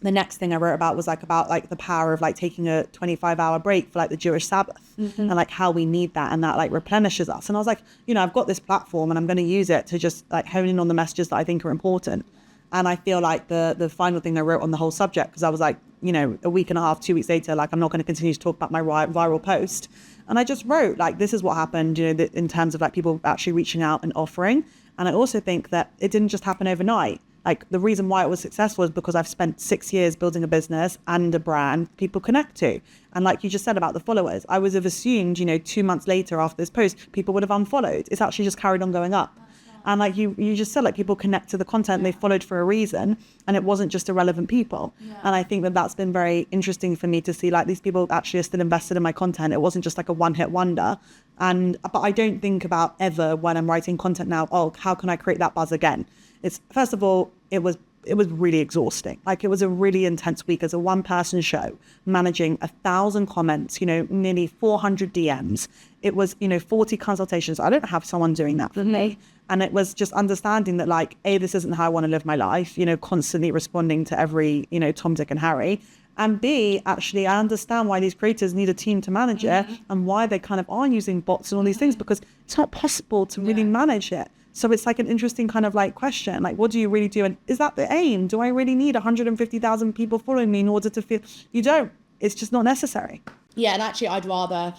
the next thing I wrote about was like about like the power of like taking a 25-hour break for like the Jewish Sabbath and like how we need that, and that like replenishes us. And I was like, you know, I've got this platform and I'm going to use it to just like hone in on the messages that I think are important. And I feel like the final thing I wrote on the whole subject, because I was like, you know, a week and a half, 2 weeks later, like I'm not going to continue to talk about my viral post. And I just wrote like, this is what happened, you know, in terms of like people actually reaching out and offering. And I also think that it didn't just happen overnight. Like the reason why it was successful is because I've spent 6 years building a business and a brand people connect to. And like you just said about the followers, I would have assumed, you know, 2 months later after this post, people would have unfollowed. It's actually just carried on going up. And like you just said, like people connect to the content they followed for a reason, and it wasn't just irrelevant people. And I think that that's been very interesting for me to see, like these people actually are still invested in my content. It wasn't just like a one-hit wonder. But I don't think about ever when I'm writing content now, oh, how can I create that buzz again? It's, first of all, it was really exhausting. Like it was a really intense week as a one-person show, managing 1,000 comments, you know, nearly 400 DMs. It was, you know, 40 consultations. I don't have someone doing that for me. And it was just understanding that like, A, this isn't how I want to live my life, you know, constantly responding to every, you know, Tom, Dick and Harry. And B, actually, I understand why these creators need a team to manage it and why they kind of are using bots and all these things, because it's not possible to really manage it. So it's like an interesting kind of like question, like, what do you really do? And is that the aim? Do I really need 150,000 people following me in order to feel? You don't. It's just not necessary. Yeah, and actually I'd rather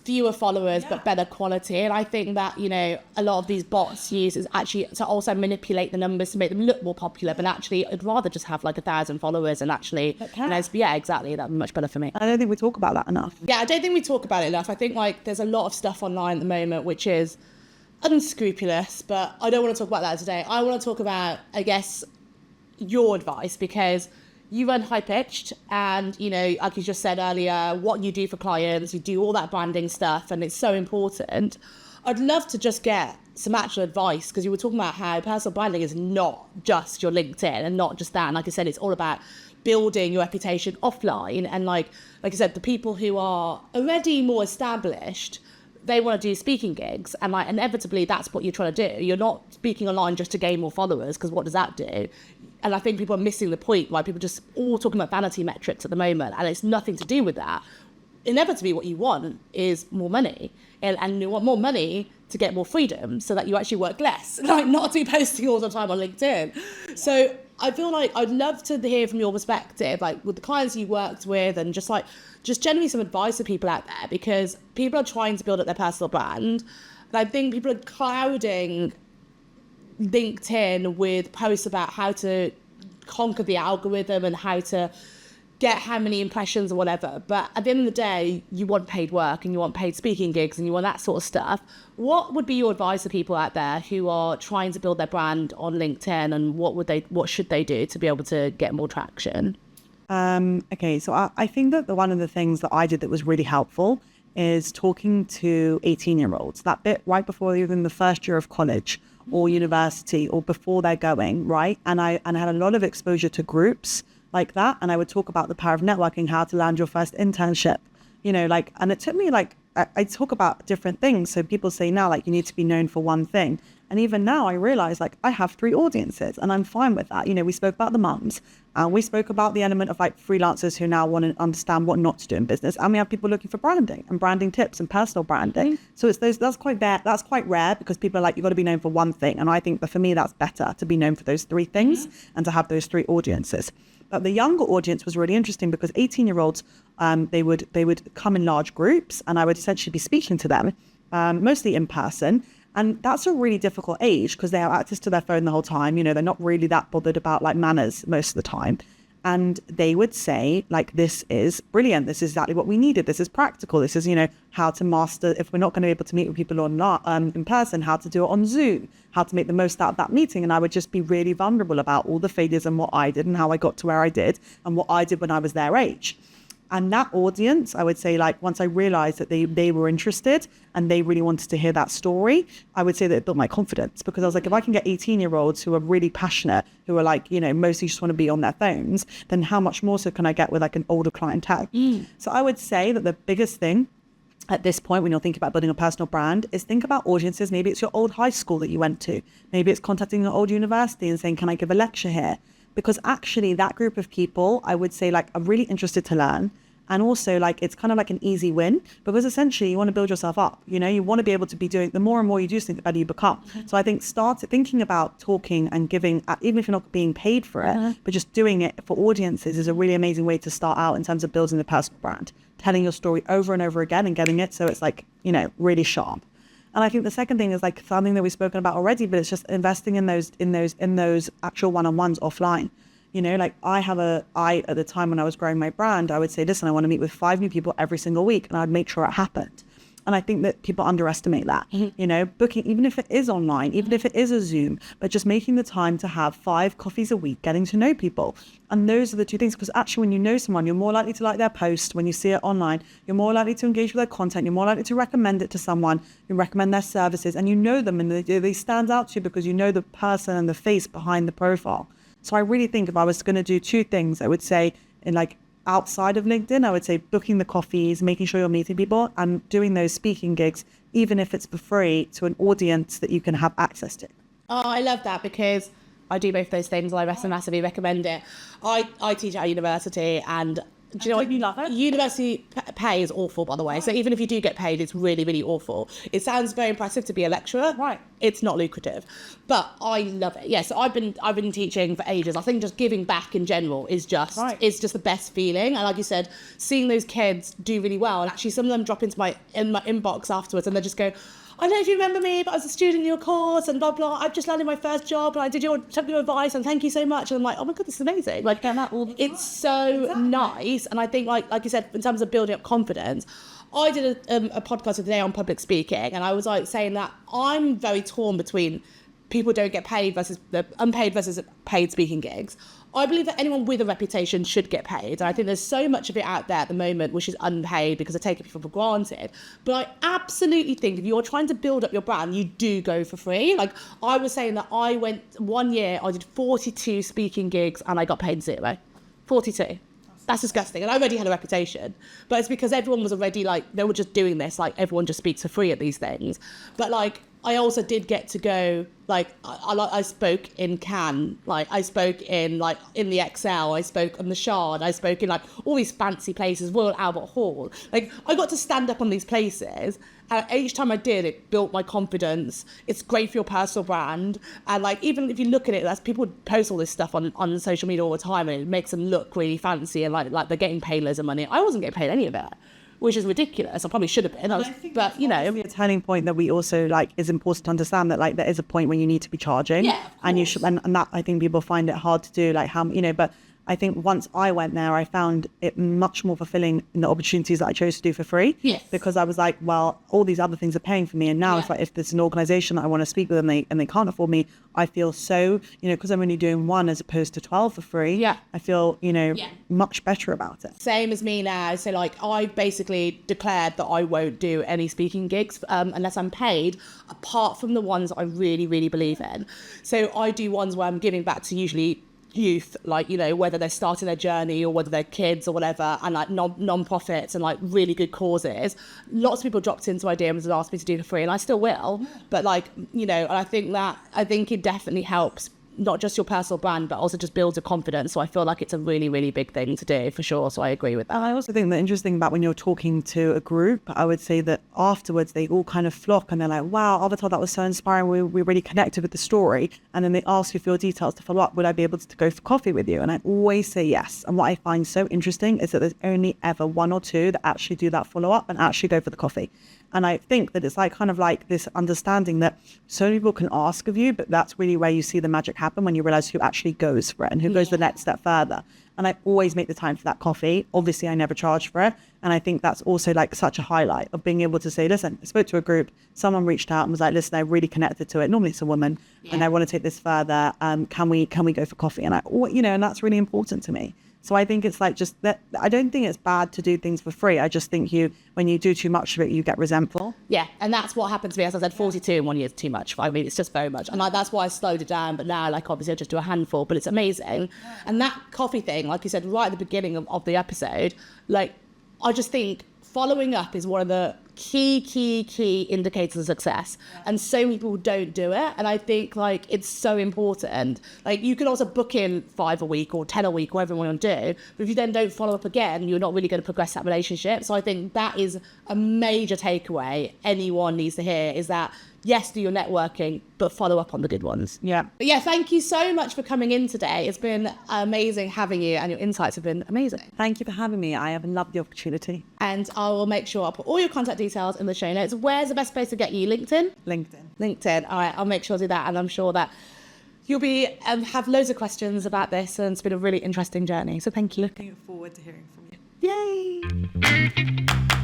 fewer followers but better quality. And I think that, you know, a lot of these bots use is actually to also manipulate the numbers to make them look more popular, but actually I'd rather just have like 1,000 followers and actually, you know, yeah, exactly, that'd be much better for me. I don't think we talk about that enough. Yeah, I don't think we talk about it enough. I think like there's a lot of stuff online at the moment which is unscrupulous, but I don't want to talk about that today. I want to talk about, I guess, your advice, because you run HiPitched, and, you know, like you just said earlier, what you do for clients, you do all that branding stuff, and it's so important. I'd love to just get some actual advice, because you were talking about how personal branding is not just your LinkedIn and not just that. And like I said, it's all about building your reputation offline. And like I said, the people who are already more established, they want to do speaking gigs, and like inevitably that's what you're trying to do. You're not speaking online just to gain more followers, because what does that do? And I think people are missing the point, right? People just all talking about vanity metrics at the moment, and it's nothing to do with that. Inevitably what you want is more money, and you want more money to get more freedom so that you actually work less, like not to be posting all the time on LinkedIn. So I feel like I'd love to hear from your perspective, like with the clients you worked with, and just generally some advice for people out there, because people are trying to build up their personal brand. And I think people are clouding LinkedIn with posts about how to conquer the algorithm and how to get how many impressions or whatever. But at the end of the day, you want paid work and you want paid speaking gigs and you want that sort of stuff. What would be your advice to people out there who are trying to build their brand on LinkedIn, and what should they do to be able to get more traction? Okay, so I think that one of the things that I did that was really helpful is talking to 18-year-olds, that bit right before even the first year of college or university or before they're going, right? And I had a lot of exposure to groups like that. And I would talk about the power of networking, how to land your first internship, you know, like, and it took me like, I talk about different things. So people say now, like, you need to be known for one thing. And even now I realize, like, I have 3 audiences and I'm fine with that. You know, we spoke about the mums, and we spoke about the element of like freelancers who now want to understand what not to do in business. And we have people looking for branding and branding tips and personal branding. So it's that's quite rare, because people are like, you've got to be known for one thing. And I think that for me, that's better to be known for those 3 things and to have those 3 audiences. But the younger audience was really interesting, because 18-year-olds, they would come in large groups, and I would essentially be speaking to them, mostly in person. And that's a really difficult age, because they have access to their phone the whole time. You know, they're not really that bothered about like manners most of the time. And they would say, like, this is brilliant. This is exactly what we needed. This is practical. This is, you know, how to master, if we're not going to be able to meet with people in person, how to do it on Zoom, how to make the most out of that meeting. And I would just be really vulnerable about all the failures and what I did and how I got to where I did and what I did when I was their age. And that audience, I would say, like, once I realized that they were interested and they really wanted to hear that story, I would say that it built my confidence, because I was like, if I can get 18-year-olds who are really passionate, who are like, you know, mostly just want to be on their phones, then how much more so can I get with like an older clientele? So I would say that the biggest thing at this point, when you're thinking about building a personal brand, is think about audiences. Maybe it's your old high school that you went to. Maybe it's contacting your old university and saying, can I give a lecture here? Because actually that group of people, I would say, like, are really interested to learn. And also, like, it's kind of like an easy win, because essentially you want to build yourself up. You know, you want to be able to be doing, the more and more you do something, the better you become. So I think start thinking about talking and giving, even if you're not being paid for it, but just doing it for audiences is a really amazing way to start out in terms of building the personal brand, telling your story over and over again and getting it so it's like, you know, really sharp. And I think the second thing is like something that we've spoken about already, but it's just investing in those actual one-on-ones offline. You know, like at the time when I was growing my brand, I would say, listen, I want to meet with 5 new people every single week, and I'd make sure it happened. And I think that people underestimate that, you know, booking, even if it is online, even if it is a Zoom, but just making the time to have 5 coffees a week, getting to know people. And those are the 2 things, because actually when you know someone, you're more likely to like their post. When you see it online, you're more likely to engage with their content. You're more likely to recommend it to someone. You recommend their services, and you know them, and they stand out to you because you know the person and the face behind the profile. So I really think if I was going to do 2 things, I would say, in like outside of LinkedIn, I would say booking the coffees, making sure you're meeting people, and doing those speaking gigs, even if it's for free, to an audience that you can have access to. Oh, I love that, because I do both those things, and I massively recommend it. I teach at a university, and do you know what? You love it? University pay is awful, by the way. So even if you do get paid, it's really, really awful. It sounds very impressive to be a lecturer. Right. It's not lucrative, but I love it. Yeah. So I've been teaching for ages. I think just giving back in general is just it's just the best feeling. And like you said, seeing those kids do really well, and actually some of them drop into my inbox afterwards, and they just go, I don't know if you remember me, but I was a student in your course and blah, blah. I've just landed my first job and I took your advice and thank you so much. And I'm like, oh my God, this is amazing. Like, it's so nice. And I think, like you said, in terms of building up confidence, I did a podcast today on public speaking, and I was like saying that I'm very torn between people don't get paid versus the unpaid versus paid speaking gigs. I believe that anyone with a reputation should get paid. And I think there's so much of it out there at the moment which is unpaid because they're taking people for granted. But I absolutely think if you're trying to build up your brand, you do go for free. Like I was saying that I went 1 year, I did 42 speaking gigs and I got paid 0. 42. That's disgusting. And I already had a reputation. But it's because everyone was already like, they were just doing this. Like everyone just speaks for free at these things. But like, I also did get to go, like, I spoke in Cannes, like, I spoke in the Excel, I spoke on the Shard, I spoke in, like, all these fancy places, Royal Albert Hall. Like, I got to stand up on these places, and each time I did, it built my confidence. It's great for your personal brand, and, like, even if you look at it, that's people post all this stuff on social media all the time, and it makes them look really fancy, and, like they're getting paid loads of money. I wasn't getting paid any of it, which is ridiculous. I probably should have been. But you know, a turning point that we also like is important to understand that like there is a point when you need to be charging, and you should, and that I think people find it hard to do. Like how but I think once I went there, I found it much more fulfilling in the opportunities that I chose to do for free. Yes. Because I was like, well, all these other things are paying for me, and now it's like if there's an organisation that I want to speak with and they can't afford me, I feel so because I'm only doing 1 as opposed to 12 for free. Yeah. I feel much better about it. Same as me now. So like I basically declared that I won't do any speaking gigs unless I'm paid, apart from the ones I really, really believe in. So I do ones where I'm giving back to usually youth, like whether they're starting their journey or whether they're kids or whatever, and like non-profits and like really good causes. Lots of people dropped into my DMs and asked me to do for free, and I still will. But like and I think it definitely helps not just your personal brand, but also just builds your confidence. So I feel like it's a really, really big thing to do for sure. So I agree with that. And I also think the interesting about when you're talking to a group, I would say that afterwards they all kind of flock and they're like, wow, Avital, that was so inspiring. We really connected with the story. And then they ask you for your details to follow up. Would I be able to go for coffee with you? And I always say yes. And what I find so interesting is that there's only ever 1 or 2 that actually do that follow up and actually go for the coffee. And I think that it's like kind of like this understanding that so many people can ask of you, but that's really where you see the magic happen, when you realize who actually goes for it and who goes the next step further. And I always make the time for that coffee. Obviously, I never charge for it. And I think that's also like such a highlight of being able to say, listen, I spoke to a group, someone reached out and was like, listen, I really connected to it. Normally it's a woman and I want to take this further. Can we go for coffee? And and that's really important to me. So I think it's like just that. I don't think it's bad to do things for free. I just think when you do too much of it, you get resentful. Yeah, and that's what happened to me. As I said, 42 in 1 year is too much. I mean, it's just very much. And like, that's why I slowed it down. But now, like, obviously I just do a handful, but it's amazing. And that coffee thing, like you said, right at the beginning of the episode, like, I just think following up is one of the key indicators of success, and so many people don't do it, and I think like it's so important. Like you can also book in 5 a week or 10 a week, whatever you want to do, but if you then don't follow up again, you're not really going to progress that relationship. So I think that is a major takeaway anyone needs to hear, is that yes, do your networking, but follow up on the good ones. Yeah. But yeah, thank you so much for coming in today. It's been amazing having you, and your insights have been amazing. Thank you for having me. I have loved the opportunity. And I will make sure I'll put all your contact details in the show notes. Where's the best place to get you? LinkedIn? LinkedIn. All right, I'll make sure I'll do that. And I'm sure that you'll be have loads of questions about this, and it's been a really interesting journey. So thank you. Looking forward to hearing from you. Yay!